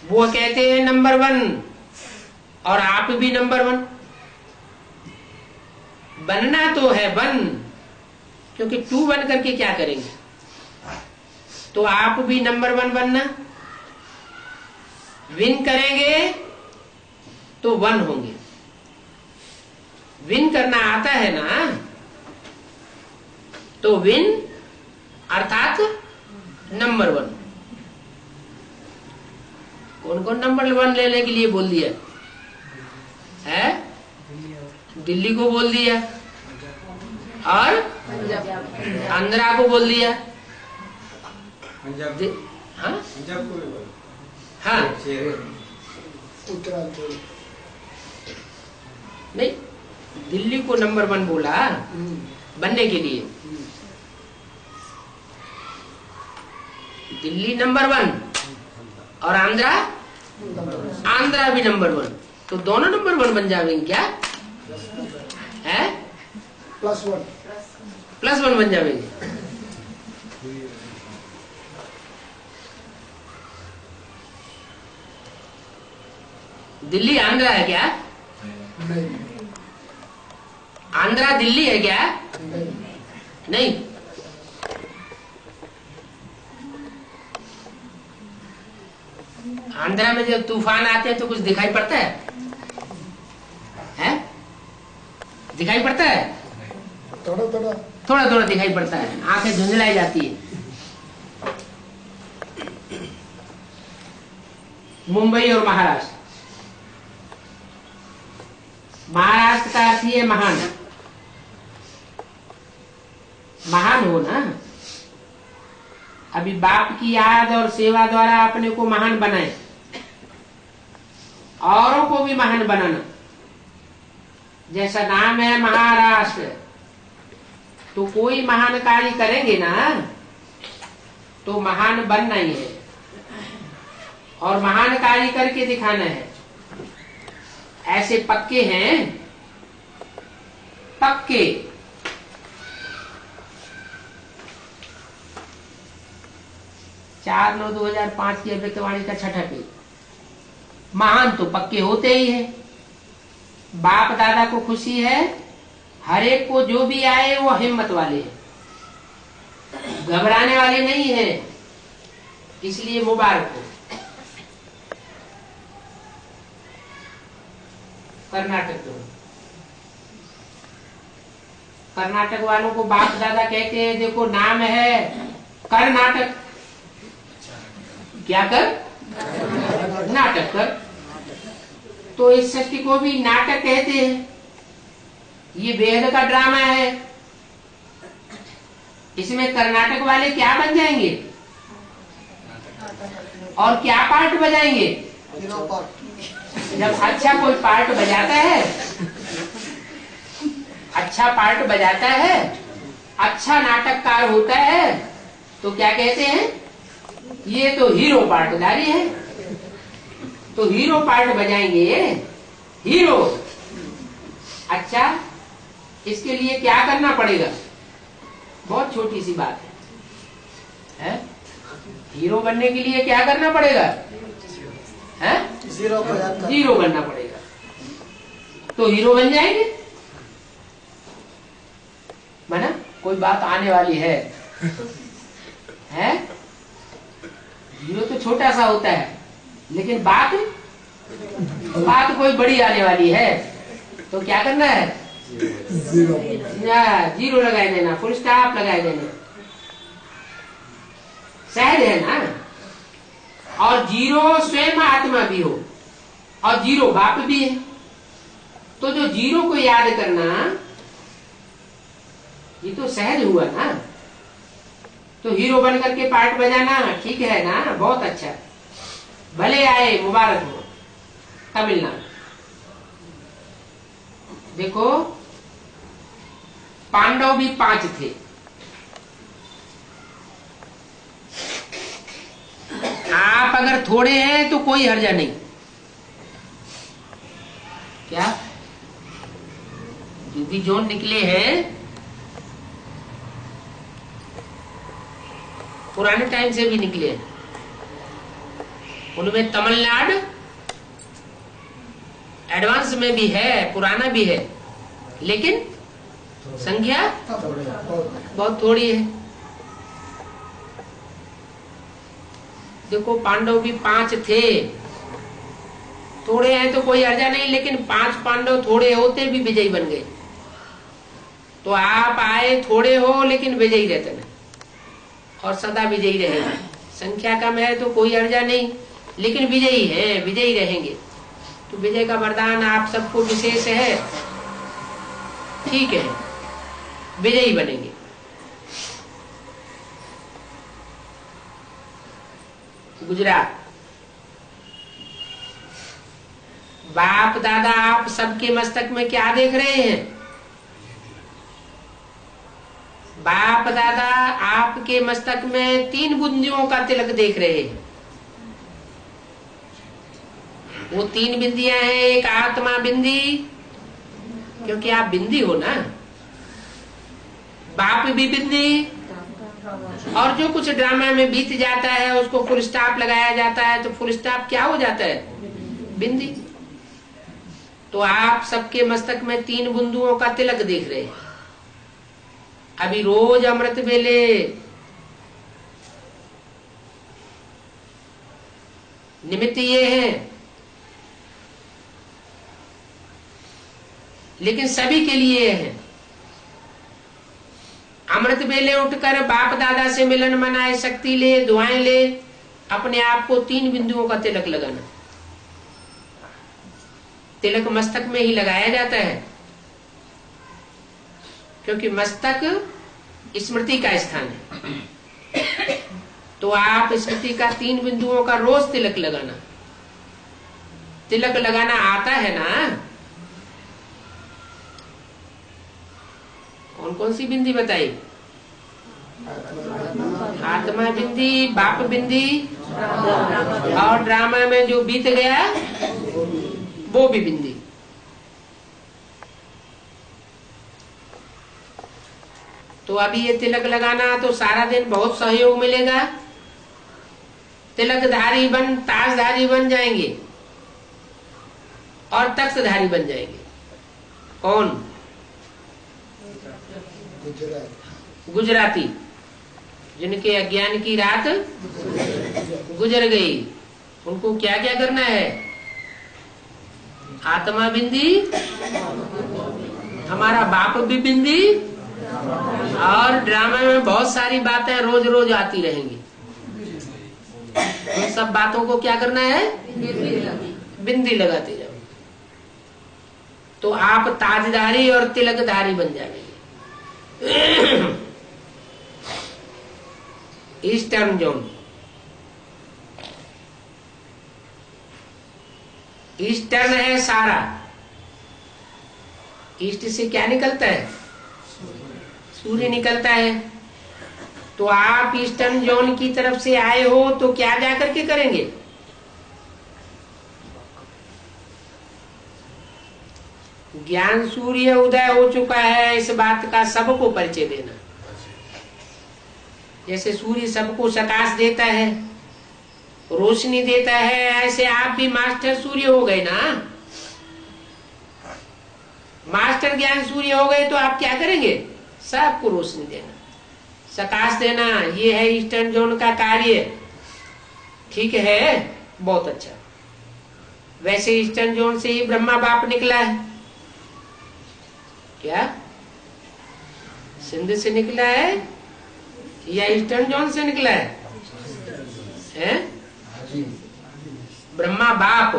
वो कहते हैं नंबर 1, और आप भी नंबर 1। बनना तो है 1, क्योंकि 2 बन करके क्या करेंगे। तो आप भी नंबर 1 बनना, विन करेंगे तो 1 होंगे। विन करना आता है ना, तो विन अर्थात नंबर 1। कौन कौन नंबर 1 लेने के लिए बोल दिया है? दिल्ली को बोल दिया और आंध्रा को बोल दिया। हाँ हाँ, उत्तरांचल नहीं, दिल्ली को नंबर 1 बोला बनने के लिए। दिल्ली नंबर 1 और आंध्रा भी नंबर 1, तो दोनों नंबर 1 बन जाएंगे क्या है? +1 बन जाएंगे। दिल्ली आंध्रा है क्या? नहीं। आंध्रा दिल्ली है क्या? नहीं। आंध्रा में जब तूफान आते हैं तो कुछ दिखाई पड़ता है? दिखाई पड़ता है? थोड़ा थोड़ा दिखाई पड़ता है, आंखें झुंझलाई जाती है। मुंबई और महाराष्ट्र, महाराष्ट्र का अर्थ है महान। महान हो ना, अभी बाप की याद और सेवा द्वारा अपने को महान बनाए, औरों को भी महान बनाना। जैसा नाम है महाराष्ट्र, तो कोई महान कार्य करेंगे ना तो महान बनना ही है, और महान कार्य करके दिखाना है। ऐसे पक्के हैं, पक्के। चार 9/2005 की अव्यक्तवाणी का 6ठा पेज। महान तो पक्के होते ही है। बाप दादा को खुशी है, हर एक को जो भी आए वो हिम्मत वाले हैं, घबराने वाले नहीं है, इसलिए मुबारक हो। कर्नाटक वालों को बाप दादा कहते हैं, देखो नाम है कर्नाटक, क्या कर? नाटक कर। तो इस सृष्टि को भी नाटक कहते हैं। ये वेद का ड्रामा है, इसमें कर्नाटक वाले क्या बन जाएंगे और क्या पार्ट बजाएंगे? जब अच्छा कोई पार्ट बजाता है, अच्छा पार्ट बजाता है, अच्छा नाटककार होता है, तो क्या कहते हैं? ये तो हीरो पार्टदारी है। तो हीरो पार्ट बजाएंगे, हीरो। अच्छा, इसके लिए क्या करना पड़ेगा? बहुत छोटी सी बात है। हीरो बनने के लिए क्या करना पड़ेगा? है? जीरो बनना पड़ेगा, तो हीरो बन जाएंगे। बना? कोई बात आने वाली है? जीरो तो छोटा सा होता है, लेकिन बात कोई बड़ी आने वाली है, तो क्या करना है? जीरो लगाए देना, फुल स्टॉप लगाए देना। सहज है ना। और जीरो स्वयं आत्मा भी हो, और जीरो बाप भी है, तो जो जीरो को याद करना, ये तो सहज हुआ ना। तो हीरो बन करके पार्ट बजाना ठीक है ना, बहुत अच्छा। भले आए, मुबारक हो। तमिलनाडु देखो, पांडव भी 5 थे। आप अगर थोड़े हैं तो कोई हर्जा नहीं। क्या युद्धि जोन निकले हैं, पुराने टाइम से भी निकले हैं। उनमें तमिलनाडु एडवांस में भी है, पुराना भी है, लेकिन संख्या बहुत थोड़ी है। देखो पांडव भी 5 थे, थोड़े हैं तो कोई अर्जा नहीं, लेकिन 5 पांडव थोड़े होते भी विजयी बन गए। तो आप आए थोड़े हो लेकिन विजयी रहते ना, और सदा विजयी रहेंगे। संख्या कम है तो कोई अर्जा नहीं, लेकिन विजयी है, विजयी रहेंगे। तो विजय का वरदान आप सबको विशेष है, ठीक है, विजयी बनेंगे। गुजरात, बाप दादा आप सबके मस्तक में क्या देख रहे हैं? बाप दादा आपके मस्तक में 3 बिंदियों का तिलक देख रहे हैं। वो 3 बिंदियां हैं। एक आत्मा बिंदी, क्योंकि आप बिंदी हो ना, बाप भी बिंदी, और जो कुछ ड्रामा में बीत जाता है उसको फुल स्टॉप लगाया जाता है, तो फुल स्टॉप क्या हो जाता है? बिंदी। तो आप सबके मस्तक में 3 बिंदुओं का तिलक देख रहे हैं। अभी रोज अमृत वेले निमित्त ये है, लेकिन सभी के लिए है। अमृत वेले उठकर बाप दादा से मिलन मनाए, शक्ति ले, दुआएं ले, अपने आप को 3 बिंदुओं का तिलक लगाना। तिलक मस्तक में ही लगाया जाता है, क्योंकि मस्तक स्मृति का स्थान है। तो आप स्मृति का 3 बिंदुओं का रोज तिलक लगाना। तिलक लगाना आता है ना? कौन कौन सी बिंदी बताई? आत्मा बिंदी, बाप बिंदी, और ड्रामा में जो बीत गया वो भी बिंदी। तो अभी ये तिलक लगाना तो सारा दिन बहुत सहयोग मिलेगा। तिलकधारी बन ताजधारी बन जाएंगे और तख्तधारी बन जाएंगे। कौन? गुजराती, जिनके अज्ञान की रात गुजर गई। उनको क्या क्या करना है? आत्मा बिंदी, हमारा बाप भी बिंदी, और ड्रामा में बहुत सारी बातें रोज रोज आती रहेंगी। उन सब बातों को क्या करना है? बिंदी लगाते जाओ। तो आप ताजधारी और तिलकधारी बन जाएंगे। ईस्टर्न जोन, ईस्टर्न है सारा। ईस्ट से क्या निकलता है? सूर्य निकलता है। तो आप ईस्टर्न जोन की तरफ से आए हो तो क्या जाकर के करेंगे? ज्ञान सूर्य उदय हो चुका है, इस बात का सबको परिचय देना। जैसे सूर्य सबको प्रकाश देता है, रोशनी देता है, ऐसे आप भी मास्टर सूर्य हो गए ना। मास्टर ज्ञान सूर्य हो गए तो आप क्या करेंगे? सबको रोशनी देना, प्रकाश देना। ये है ईस्टर्न जोन का कार्य। ठीक है, बहुत अच्छा। वैसे ईस्टर्न जोन से ही ब्रह्मा बाप निकला है। क्या सिंध से निकला है या ईस्टर्न जोन से निकला है? ब्रह्मा बाप,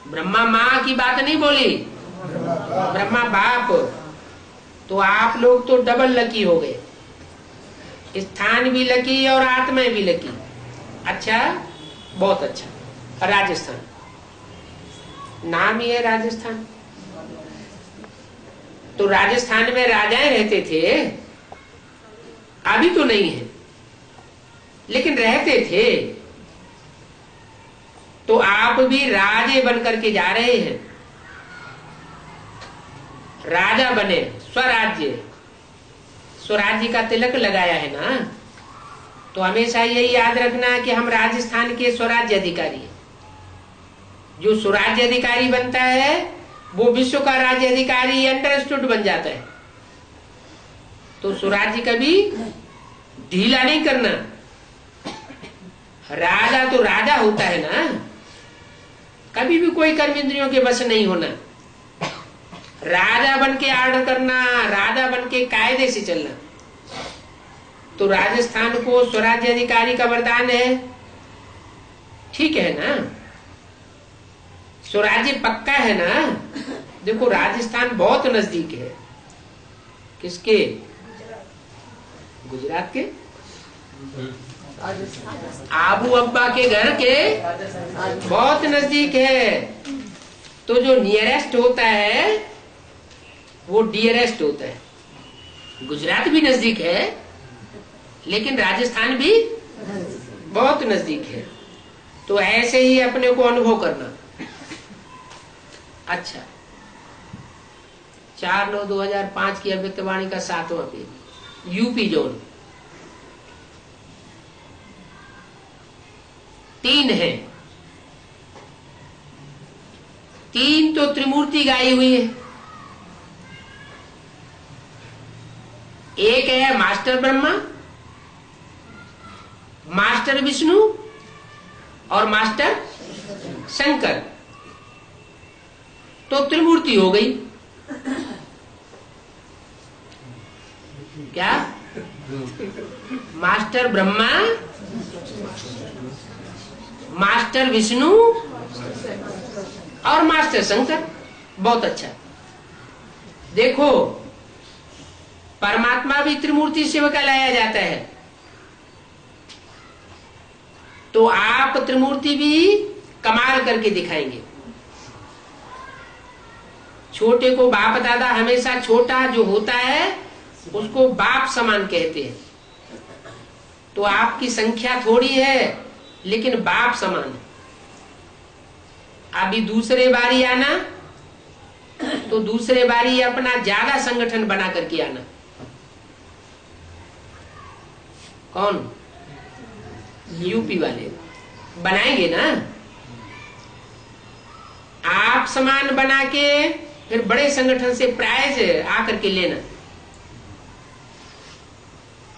ब्रह्मा माँ की बात नहीं बोली, ब्रह्मा बाप। तो आप लोग तो डबल लकी हो गए, स्थान भी लकी और आत्मा भी लकी। अच्छा, बहुत अच्छा। राजस्थान नाम ही है राजस्थान। तो राजस्थान में राजाएं रहते थे, अभी तो नहीं है, लेकिन रहते थे। तो आप भी राजे बन करके जा रहे हैं। राजा बने, स्वराज्य, स्वराज्य का तिलक लगाया है ना। तो हमेशा यही याद रखना कि हम राजस्थान के स्वराज्य अधिकारी हैं। जो स्वराज्य अधिकारी बनता है वो विश्व का राज्य अधिकारी अंडरस्टूड बन जाता है। तो स्वराज्य कभी ढीला नहीं करना। राजा तो राजा होता है ना, कभी भी कोई कर्म इंद्रियों के वश नहीं होना। राजा बन के आर्डर करना, राजा बन के कायदे से चलना। तो राजस्थान को स्वराज्य अधिकारी का वरदान है, ठीक है ना? स्वराज्य पक्का है ना? देखो राजस्थान बहुत नजदीक है। किसके? गुजरात के आबू अब्बा के घर के बहुत नजदीक है। तो जो नियरेस्ट होता है वो डियरेस्ट होता है। गुजरात भी नजदीक है लेकिन राजस्थान भी बहुत नजदीक है। तो ऐसे ही अपने को अनुभव करना। अच्छा, 4/9/2005 की अव्यक्तवाणी का 7वां पेज, यूपी जोन 3 है। 3 तो त्रिमूर्ति गाई हुई है। एक है मास्टर ब्रह्मा, मास्टर विष्णु और मास्टर शंकर। तो त्रिमूर्ति हो गई। क्या? मास्टर ब्रह्मा, मास्टर विष्णु और मास्टर शंकर। बहुत अच्छा। देखो परमात्मा भी त्रिमूर्ति शिव का लाया जाता है। तो आप त्रिमूर्ति भी कमाल करके दिखाएंगे। छोटे को बाप दादा, हमेशा छोटा जो होता है उसको बाप समान कहते हैं। तो आपकी संख्या थोड़ी है लेकिन बाप समान है। अभी दूसरे बारी आना तो दूसरे बारी अपना ज्यादा संगठन बना करके आना। कौन? यूपी वाले बनाएंगे ना। आप समान बना के फिर बड़े संगठन से प्राइज आकर के लेना।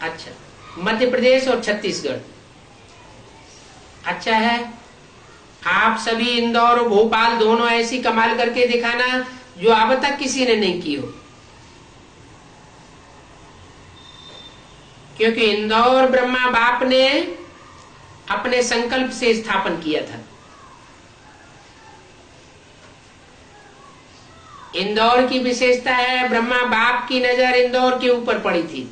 अच्छा, मध्य प्रदेश और छत्तीसगढ़ अच्छा है। आप सभी इंदौर और भोपाल दोनों ऐसी कमाल करके दिखाना जो अब तक किसी ने नहीं की हो। क्योंकि इंदौर ब्रह्मा बाप ने अपने संकल्प से स्थापन किया था। इंदौर की विशेषता है, ब्रह्मा बाप की नजर इंदौर के ऊपर पड़ी थी।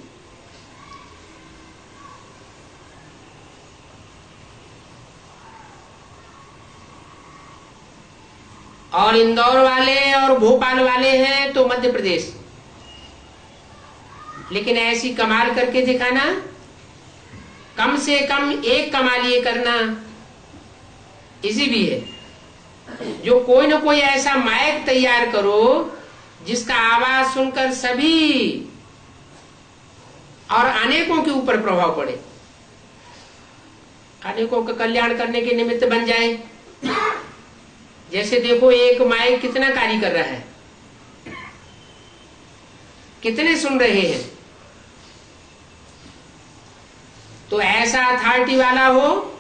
और इंदौर वाले और भोपाल वाले हैं तो मध्य प्रदेश। लेकिन ऐसी कमाल करके दिखाना, कम से कम एक कमाल ये करना इजी भी है। जो कोई ना कोई ऐसा माइक तैयार करो जिसका आवाज सुनकर सभी और अनेकों के ऊपर प्रभाव पड़े, अनेकों का कल्याण करने के निमित्त बन जाए। जैसे देखो एक माइक कितना कार्य कर रहा है, कितने सुन रहे हैं। तो ऐसा अथॉरिटी वाला हो,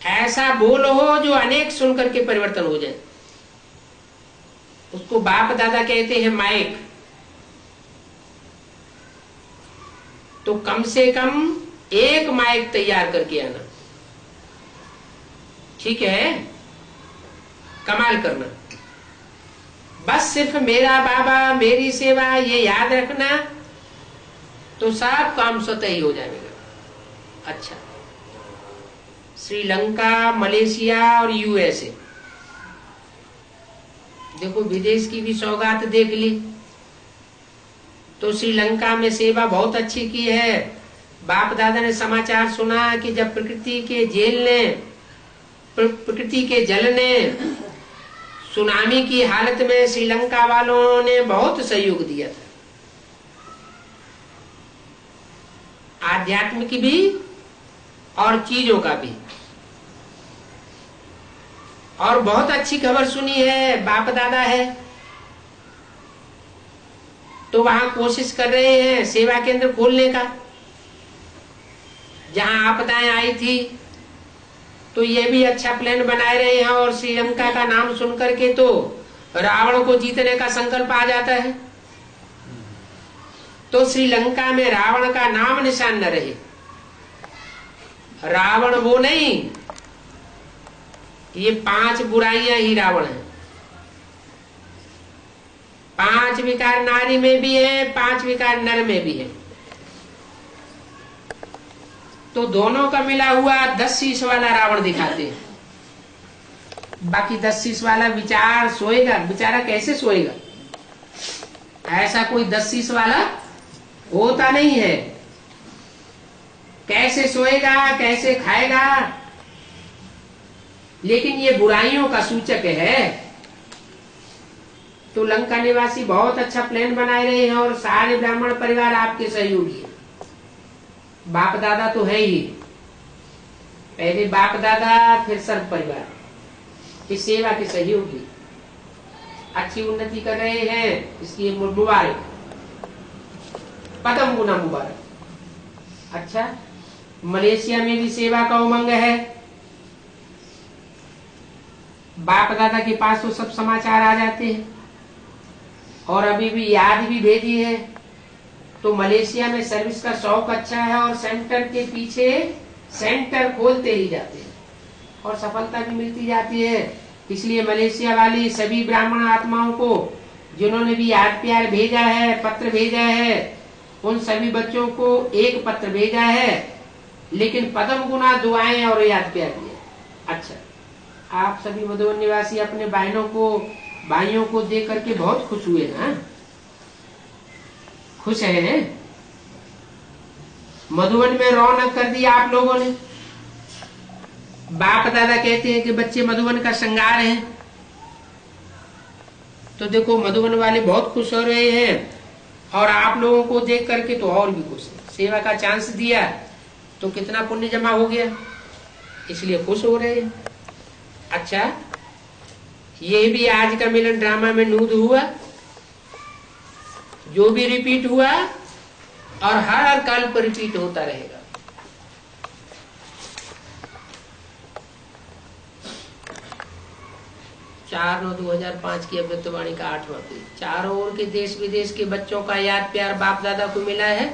ऐसा बोल हो जो अनेक सुन करके परिवर्तन हो जाए, उसको बाप दादा कहते हैं माइक। तो कम से कम एक माइक तैयार करके आना, ठीक है? कमाल करना। बस सिर्फ मेरा बाबा मेरी सेवा ये याद रखना तो सब काम स्वतः ही हो जाएगा। अच्छा, श्रीलंका, मलेशिया और यूएसए, देखो विदेश की भी सौगात देख ली। तो श्रीलंका में सेवा बहुत अच्छी की है। बाप दादा ने समाचार सुना कि जब प्रकृति के जल ने सुनामी की हालत में श्रीलंका वालों ने बहुत सहयोग दिया था। आध्यात्मिक भी और चीजों का भी। और बहुत अच्छी खबर सुनी है, बाप दादा है तो वहां कोशिश कर रहे हैं सेवा केंद्र खोलने का। जहां आपदाएं आई थी तो ये भी अच्छा प्लान बनाए रहे हैं, और श्रीलंका का नाम सुनकर के तो रावण को जीतने का संकल्प आ जाता है। तो श्रीलंका में रावण का नाम निशान न रहे। रावण वो नहीं, ये 5 बुराइयां ही रावण है। 5 विकार नारी में भी है, 5 विकार नर में भी है। तो दोनों का मिला हुआ 10 शीश वाला रावण दिखाते हैं। बाकी 10 शीश वाला विचार सोएगा, बेचारा कैसे सोएगा? ऐसा कोई 10 शीश वाला होता नहीं है। कैसे सोएगा, कैसे खाएगा? लेकिन ये बुराइयों का सूचक है। तो लंका निवासी बहुत अच्छा प्लान बनाए रहे हैं, और सारे ब्राह्मण परिवार आपके सहयोगी है। बाप दादा तो है ही, पहले बाप दादा फिर सर्व परिवार इस सेवा के सहयोगी अच्छी उन्नति कर रहे हैं। इसलिए मुबारक, पदम गुना मुबारक। अच्छा, मलेशिया में भी सेवा का उमंग है। बाप दादा के पास तो सब समाचार आ जाते हैं, और अभी भी याद भी भेजी है। तो मलेशिया में सर्विस का शौक अच्छा है, और सेंटर के पीछे सेंटर खोलते ही जाते हैं, और सफलता भी मिलती जाती है। इसलिए मलेशिया वाली सभी ब्राह्मण आत्माओं को जिन्होंने भी याद प्यार भेजा है, पत्र भेजा है, उन सभी बच्चों को एक पत्र भेजा है, लेकिन पदम गुना दुआएं और याद प्यार भी है। अच्छा, आप सभी मधुबन निवासी अपने बहनों को, भाइयों को देख करके बहुत खुश हुए ना? खुश है? मधुबन में रौनक कर दी आप लोगों ने। बाप दादा कहते हैं कि बच्चे मधुबन का श्रृंगार है। तो देखो, मधुबन वाले बहुत खुश हो रहे हैं, और आप लोगों को देख करके तो और भी खुश है। सेवा का चांस दिया तो कितना पुण्य जमा हो गया, इसलिए खुश हो रहे हैं। अच्छा, ये भी आज का मिलन ड्रामा में नूद हुआ, जो भी रिपीट हुआ, और हर कल्प रिपीट होता रहेगा। 4/9/2005 की अव्यक्तवाणी का 8वां पेज। चारों ओर के देश विदेश के बच्चों का याद प्यार बाप दादा को मिला है।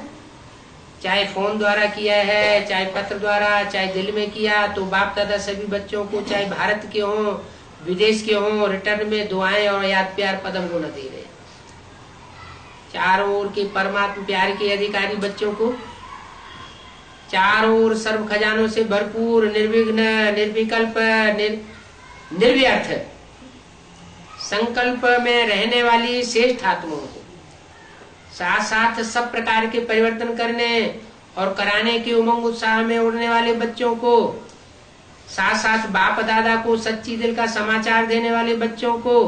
चाहे फोन द्वारा किया है, चाहे पत्र द्वारा, चाहे दिल में किया, तो बाप दादा सभी बच्चों को, चाहे भारत के हों, विदेश के हों, रिटर्न में दुआएं और याद प्यार पदम गुना दे रहे। चारों ओर के परमात्मा प्यार के अधिकारी बच्चों को, चारों ओर सर्व खजानों से भरपूर, निर्विघ्न, निर्विकल्प, निर्व्यर्थ संकल्प में रहने वाली श्रेष्ठ आत्माओं को, साथ साथ सब प्रकार के परिवर्तन करने और कराने के उमंग उत्साह में उड़ने वाले बच्चों को, साथ साथ बाप दादा को सच्ची दिल का समाचार देने वाले बच्चों को,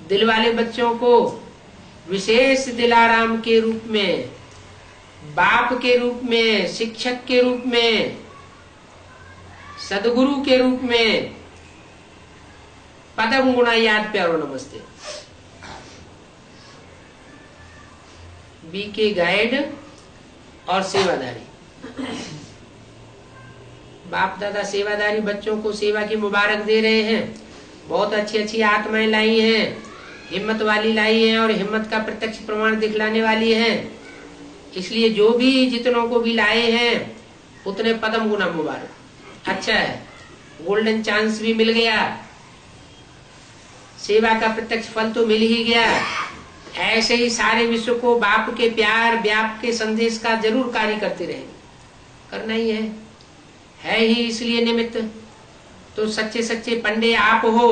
दिल वाले बच्चों को विशेष दिलाराम के रूप में, बाप के रूप में, शिक्षक के रूप में, सदगुरु के रूप में पदम गुणा याद प्यारो नमस्ते। बीके गाइड और सेवादारी। बाप दादा सेवादारी बच्चों को सेवा की मुबारक दे रहे हैं। बहुत अच्छी अच्छी आत्माएं लाई हैं, हिम्मत वाली लाई हैं, और हिम्मत का प्रत्यक्ष प्रमाण दिखलाने वाली हैं। इसलिए जो भी जितनों को भी लाए हैं उतने पदम गुना मुबारक। अच्छा है, गोल्डन चांस भी मिल गया, सेवा का प्रत्यक्ष फल तो मिल ही गया। ऐसे ही सारे विश्व को बाप के प्यार, बाप के संदेश का जरूर कार्य करते रहेंगे, करना ही है ही इसलिए निमित्त। तो सच्चे सच्चे पंडे आप हो,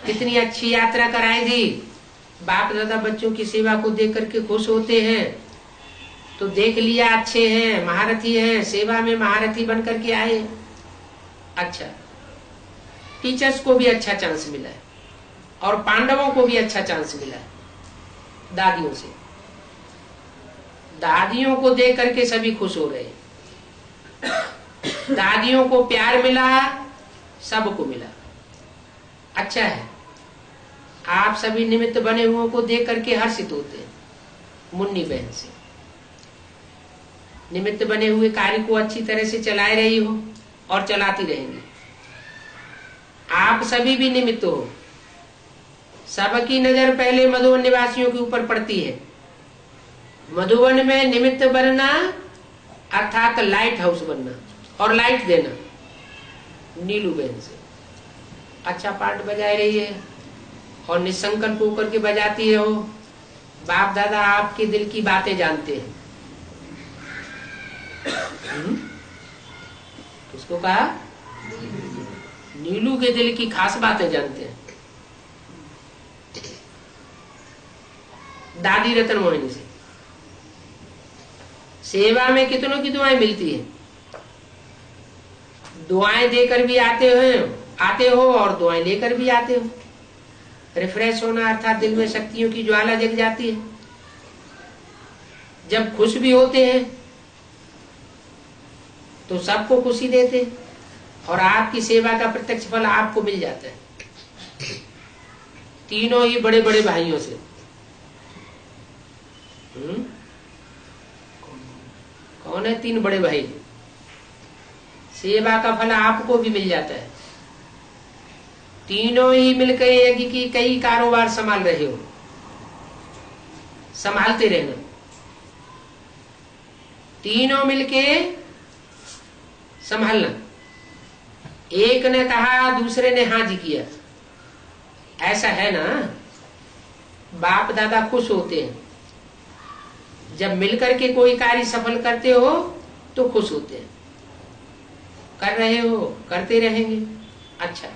कितनी अच्छी यात्रा कराई दी। बाप दादा बच्चों की सेवा को देख करके खुश होते हैं। तो देख लिया, अच्छे हैं, महारथी हैं, सेवा में महारथी बन करके आए। अच्छा, टीचर्स को भी अच्छा चांस मिला है, और पांडवों को भी अच्छा चांस मिला है दादियों से। दादियों को देख करके सभी खुश हो रहे। दादियों को प्यार मिला, सबको मिला, अच्छा है। आप सभी निमित्त बने हुओं को देख करके हर्षित होते हैं। मुन्नी बहन से निमित्त बने हुए कार्य को अच्छी तरह से चलाए रही हो और चलाती रहेंगी। आप सभी भी निमित्त हो। सबकी नजर पहले मधुवन निवासियों के ऊपर पड़ती है। मधुवन में निमित्त बनना अर्थात लाइट हाउस बनना और लाइट देना। नीलू बहन से अच्छा पार्ट बजाए रही है और निसंकल्प होकर के बजाती है। हो बाप दादा आपके दिल की बातें जानते हैं। किसको कहा? नीलू के दिल की खास बातें जानते हैं। दादी रतन मोहिनी से सेवा में कितनों की दुआएं मिलती है। दुआएं देकर भी आते हो और दुआएं लेकर भी आते हो। रिफ्रेश होना अर्थात दिल में शक्तियों की ज्वाला जग जाती है। जब खुश भी होते हैं तो सबको खुशी देते हैं और आपकी सेवा का प्रत्यक्ष फल आपको मिल जाता है। तीनों ही बड़े बड़े भाइयों से। कौन है? तीन बड़े भाई। सेवा का फल आपको भी मिल जाता है। तीनों ही मिलकर यज्ञ की कई कारोबार संभाल रहे हो। संभालते रहना। तीनों मिलके संभालना। एक ने कहा, दूसरे ने हाँ जी किया, ऐसा है ना। बाप दादा खुश होते हैं जब मिलकर के कोई कार्य सफल करते हो तो खुश होते हैं। कर रहे हो, करते रहेंगे। अच्छा,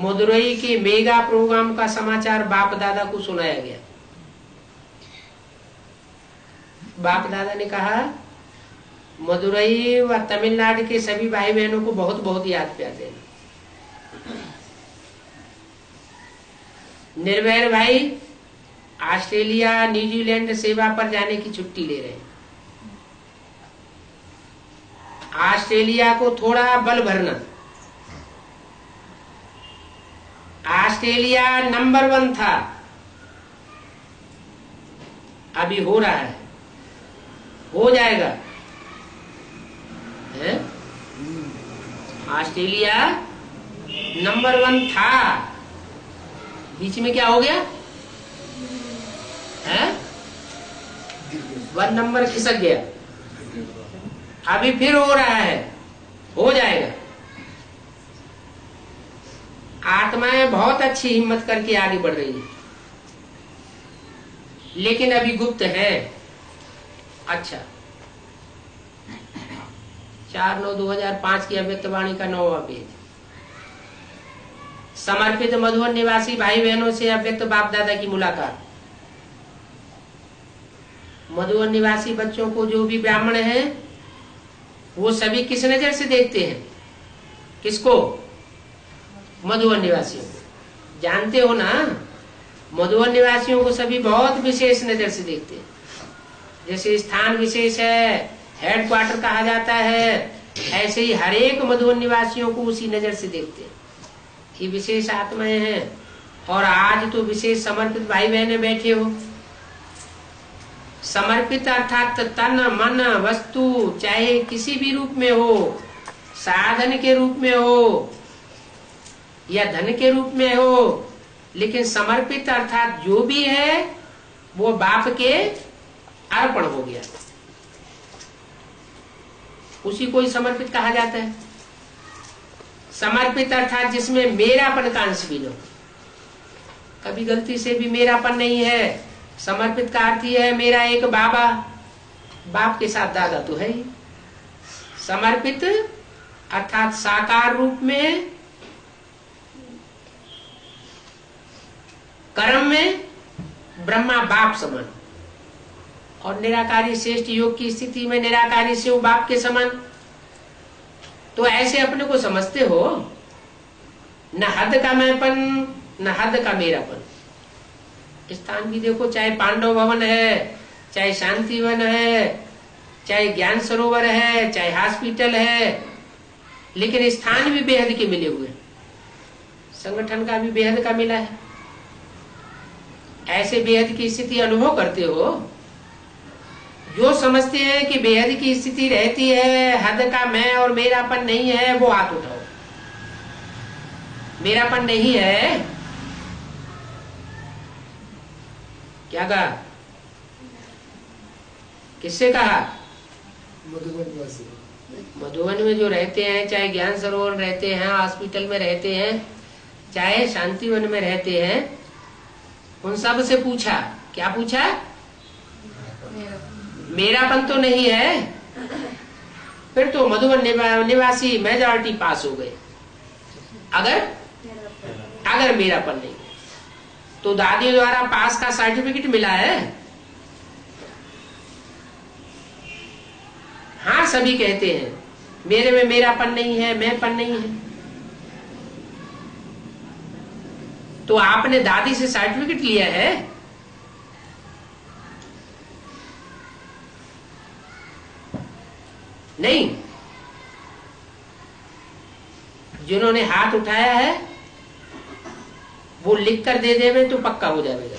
मदुरई के मेगा प्रोग्राम का समाचार बाप दादा को सुनाया गया। बाप दादा ने कहा, मदुरई व तमिलनाडु के सभी भाई बहनों को बहुत बहुत याद प्यार देना। निर्भय भाई ऑस्ट्रेलिया न्यूजीलैंड सेवा पर जाने की छुट्टी ले रहे हैं। ऑस्ट्रेलिया को थोड़ा बल भरना। ऑस्ट्रेलिया नंबर 1 था, अभी हो रहा है, हो जाएगा है? ऑस्ट्रेलिया नंबर 1 था, बीच में क्या हो गया है? 1 नंबर खिसक गया, अभी फिर हो रहा है, हो जाएगा। आत्माएं बहुत अच्छी हिम्मत करके आगे बढ़ रही है, लेकिन अभी गुप्त है। अच्छा, 4/9/2005 की अव्यक्तवाणी का 9वां पेज। समर्पित मधुवन निवासी भाई बहनों से अव्यक्त बाप दादा की मुलाकात। मधुवन निवासी बच्चों को जो भी ब्राह्मण हैं वो सभी किस नजर से देखते हैं? किसको? मधुवन निवासियों को। जानते हो ना, मधुवन निवासियों को सभी बहुत विशेष नजर से देखते हैं। जैसे स्थान विशेष है, हेडक्वार्टर कहा जाता है, ऐसे ही हर एक मधुवन निवासियों को उसी नजर से देखते हैं कि विशेष आत्माएं हैं। और आज तो विशेष समर्पित भाई बहने बैठे हो। समर्पित अर्थात तन मन वस्तु चाहे किसी भी रूप में हो, साधन के रूप में हो या धन के रूप में हो, लेकिन समर्पित अर्थात जो भी है वो बाप के अर्पण हो गया, उसी को ही समर्पित कहा जाता है। समर्पित अर्थात जिसमें मेरापन का अंश भी न हो। कभी गलती से भी मेरापन नहीं है। समर्पित का अर्थ ही है मेरा एक बाबा, बाप के साथ दादा तो है ही। समर्पित अर्थात साकार रूप में, कर्म में ब्रह्मा बाप समान, और निराकारी श्रेष्ठ योग की स्थिति में निराकारी शिव बाप के समान। तो ऐसे अपने को समझते हो, न हद का मैंपन न हद का मेरापन। स्थान भी देखो, चाहे पांडव भवन है, चाहे शांतिवन है, चाहे ज्ञान सरोवर है, चाहे हॉस्पिटल है, लेकिन स्थान भी बेहद के मिले हुए, संगठन का भी बेहद का मिला है। ऐसे बेहद की स्थिति अनुभव करते हो? जो समझते हैं कि बेहद की स्थिति रहती है, हद का मैं और मेरापन नहीं है, वो हाथ उठाओ। मेरापन नहीं है, क्या कहा? किससे कहा? मधुबन में जो रहते हैं, चाहे ज्ञान सरोवर रहते हैं, हॉस्पिटल में रहते हैं, चाहे शांतिवन में रहते हैं, उन सब से पूछा, क्या पूछा? मेरापन तो नहीं है? फिर तो मधुबन निवासी मेजॉरिटी पास हो गए। अगर मेरापन नहीं तो दादियों द्वारा पास का सर्टिफिकेट मिला है। हाँ, सभी कहते हैं मेरे में मेरापन नहीं है, मैंपन नहीं है। तो आपने दादी से सर्टिफिकेट लिया है? नहीं। जिन्होंने हाथ उठाया है वो लिख कर दे देवे तो पक्का हो जाएगा,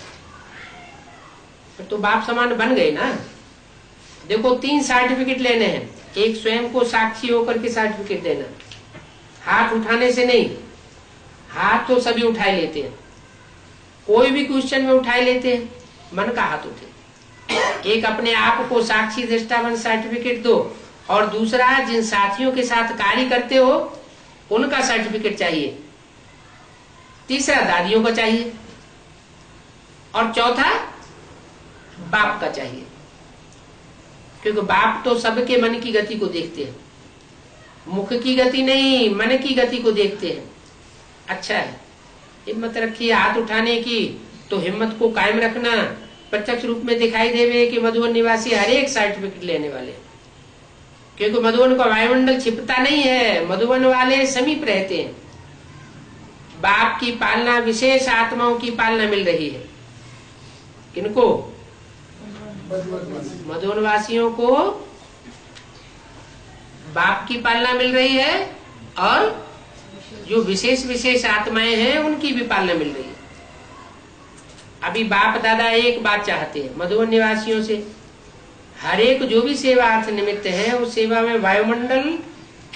फिर तो बाप समान बन गए ना। देखो, 3 सर्टिफिकेट लेने हैं। एक स्वयं को साक्षी होकर के सर्टिफिकेट देना, हाथ उठाने से नहीं। हाथ तो सभी उठाए लेते हैं, कोई भी क्वेश्चन में उठाए लेते हैं, मन का हाथ उठे। एक अपने आप को साक्षी दृष्टावन सर्टिफिकेट दो, और दूसरा जिन साथियों के साथ कार्य करते हो उनका सर्टिफिकेट चाहिए। तीसरा दादियों का चाहिए, और चौथा बाप का चाहिए, क्योंकि बाप तो सबके मन की गति को देखते हैं, मुख की गति नहीं, मन की गति को देखते हैं। अच्छा है, हिम्मत रखिए हाथ उठाने की, तो हिम्मत को कायम रखना। प्रत्यक्ष रूप में दिखाई देवे कि मधुबन निवासी हर एक सर्टिफिकेट लेने वाले, क्योंकि मधुबन का वायुमंडल छिपता नहीं है, मधुबन वाले समीप रहते हैं। बाप की पालना, विशेष आत्माओं की पालना मिल रही है। किनको? मधुबन वासियों को बाप की पालना मिल रही है, और जो विशेष आत्माएं हैं उनकी भी पालना मिल रही है। अभी बाप दादा एक बात चाहते हैं मधुबन निवासियों से, हर एक जो भी सेवा अर्थ निमित्त है उस सेवा में वायुमंडल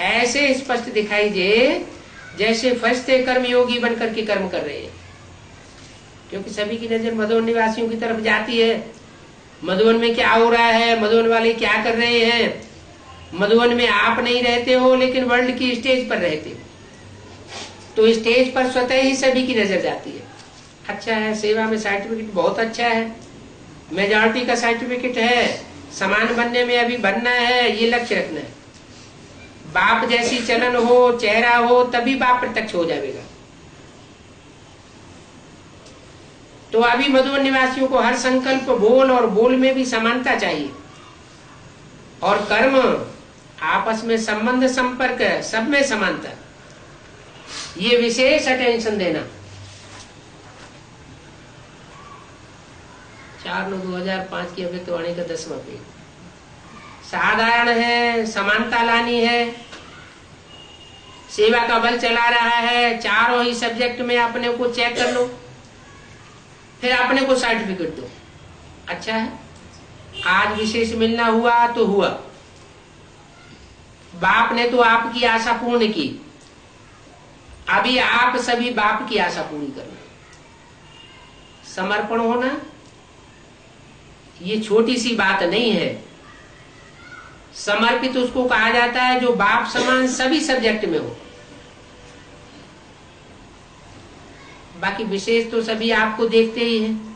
ऐसे स्पष्ट दिखाई दे जैसे फरिश्ते कर्म योगी बनकर के कर्म कर रहे हैं। क्योंकि सभी की नजर मधुबन निवासियों की तरफ जाती है। मधुबन में क्या हो रहा है, मधुबन वाले क्या कर रहे हैं। मधुबन में आप नहीं रहते हो, लेकिन वर्ल्ड की स्टेज पर रहते हो, तो स्टेज पर स्वतः ही सभी की नजर जाती है। अच्छा है, सेवा में सर्टिफिकेट बहुत अच्छा है, मेजॉरिटी का सर्टिफिकेट है, समान बनने में अभी बनना है, ये लक्ष्य रखना है। बाप जैसी चलन हो, चेहरा हो, तभी बाप प्रत्यक्ष हो जाएगा। तो अभी मधुबन निवासियों को हर संकल्प, बोल और बोल में भी समानता चाहिए, और कर्म, आपस में संबंध, संपर्क, सब में समानता, ये विशेष अटेंशन देना। 4/9/2005 की अव्यक्तवाणी का 10वां पेज। साधारण है, समानता लानी है, सेवा का बल चला रहा है, चारों ही सब्जेक्ट में अपने को चेक कर लो, फिर अपने को सर्टिफिकेट दो। अच्छा है, आज विशेष मिलना हुआ तो हुआ, बाप ने तो आपकी आशा पूर्ण की, अभी आप सभी बाप की आशा पूरी करना। समर्पण होना ये छोटी सी बात नहीं है। समर्पित उसको कहा जाता है जो बाप समान सभी सब्जेक्ट में हो। बाकी विशेष तो सभी आपको देखते ही हैं।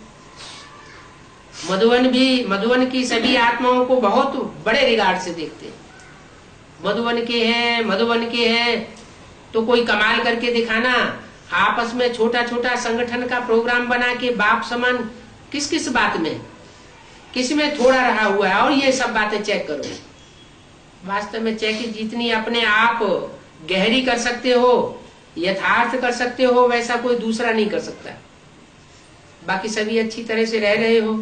मधुबन की सभी आत्माओं को बहुत बड़े रिगार्ड से देखते हैं। मधुबन के हैं तो कोई कमाल करके दिखाना, आपस में छोटा छोटा संगठन का प्रोग्राम बना के बाप समान किस किस बात में, किस में थोड़ा रहा हुआ है, और ये सब बातें चेक करो। वास्तव में चेक जितनी अपने आप गहरी कर सकते हो, यथार्थ कर सकते हो, वैसा कोई दूसरा नहीं कर सकता। बाकी सभी अच्छी तरह से रह रहे हो,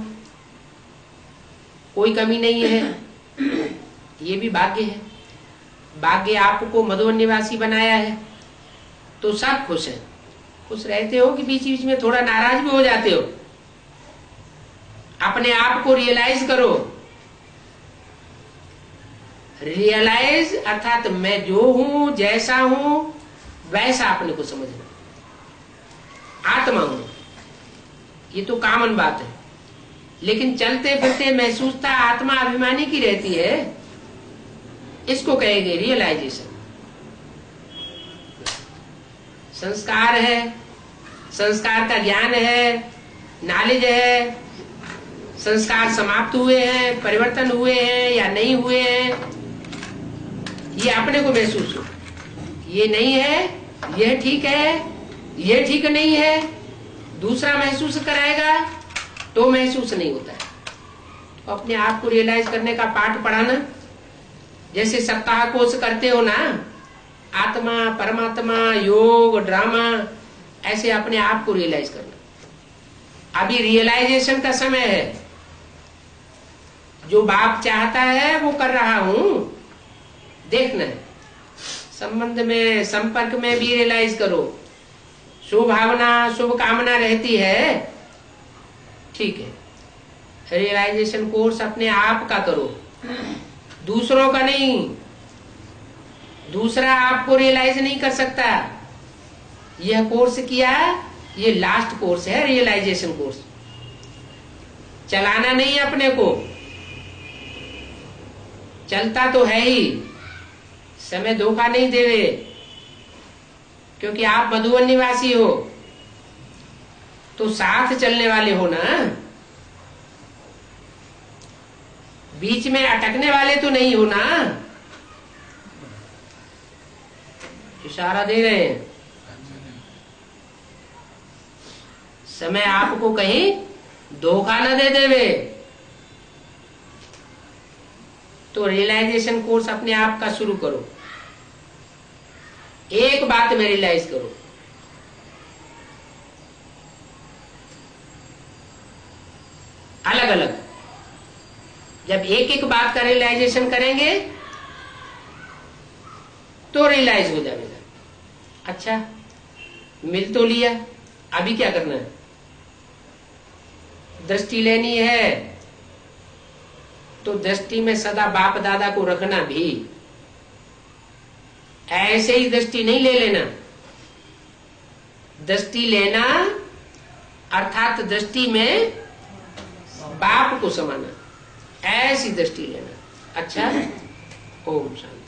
कोई कमी नहीं है, ये भी भाग्य है। भाग्य आपको मधुवन निवासी बनाया है तो सब खुश है। खुश रहते हो कि बीच बीच में थोड़ा नाराज भी हो जाते हो? अपने आप को रियलाइज करो। रियलाइज अर्थात मैं जो हूं, जैसा हूं वैसा अपने को समझना। आत्मा हूं, ये तो कॉमन बात है, लेकिन चलते फिरते महसूसता आत्मा अभिमानी की रहती है, इसको कहेंगे रियलाइजेशन। संस्कार है, संस्कार का ज्ञान है, नॉलेज है, संस्कार समाप्त हुए हैं, परिवर्तन हुए हैं या नहीं हुए हैं, ये अपने को महसूस हो। ये नहीं है, यह ठीक है, यह ठीक नहीं है, दूसरा महसूस कराएगा तो महसूस नहीं होता है। तो अपने आप को रियलाइज करने का पाठ पढ़ाना, जैसे सप्ताह कोर्स करते हो ना, आत्मा, परमात्मा, योग, ड्रामा, ऐसे अपने आप को रियलाइज करना। अभी रियलाइजेशन का समय है। जो बाप चाहता है वो कर रहा हूं, देखना है। संबंध में, संपर्क में भी रियलाइज करो। शुभ भावना, शुभ कामना रहती है, ठीक है। रियलाइजेशन कोर्स अपने आप का करो, दूसरों का नहीं। दूसरा आपको रियलाइज नहीं कर सकता। यह कोर्स किया, ये लास्ट कोर्स है, रियलाइजेशन कोर्स। चलाना नहीं अपने को, चलता तो है ही, समय धोखा नहीं देवे, क्योंकि आप मधुवन निवासी हो तो साथ चलने वाले हो ना, बीच में अटकने वाले तो नहीं हो ना। इशारा दे रहे हैं, समय आपको कहीं धोखा न दे देवे। तो रियलाइजेशन कोर्स अपने आप का शुरू करो। एक बात में रियलाइज करो, अलग अलग। जब एक एक बात का रियलाइजेशन करेंगे तो रियलाइज हो जाएगा। अच्छा, मिल तो लिया, अभी क्या करना है? दृष्टि लेनी है तो दृष्टि में सदा बाप दादा को रखना भी। ऐसे ही दृष्टि नहीं ले लेना। दृष्टि लेना अर्थात दृष्टि में बाप को समाना, ऐसी दृष्टि लेना। अच्छा, ओम शांति।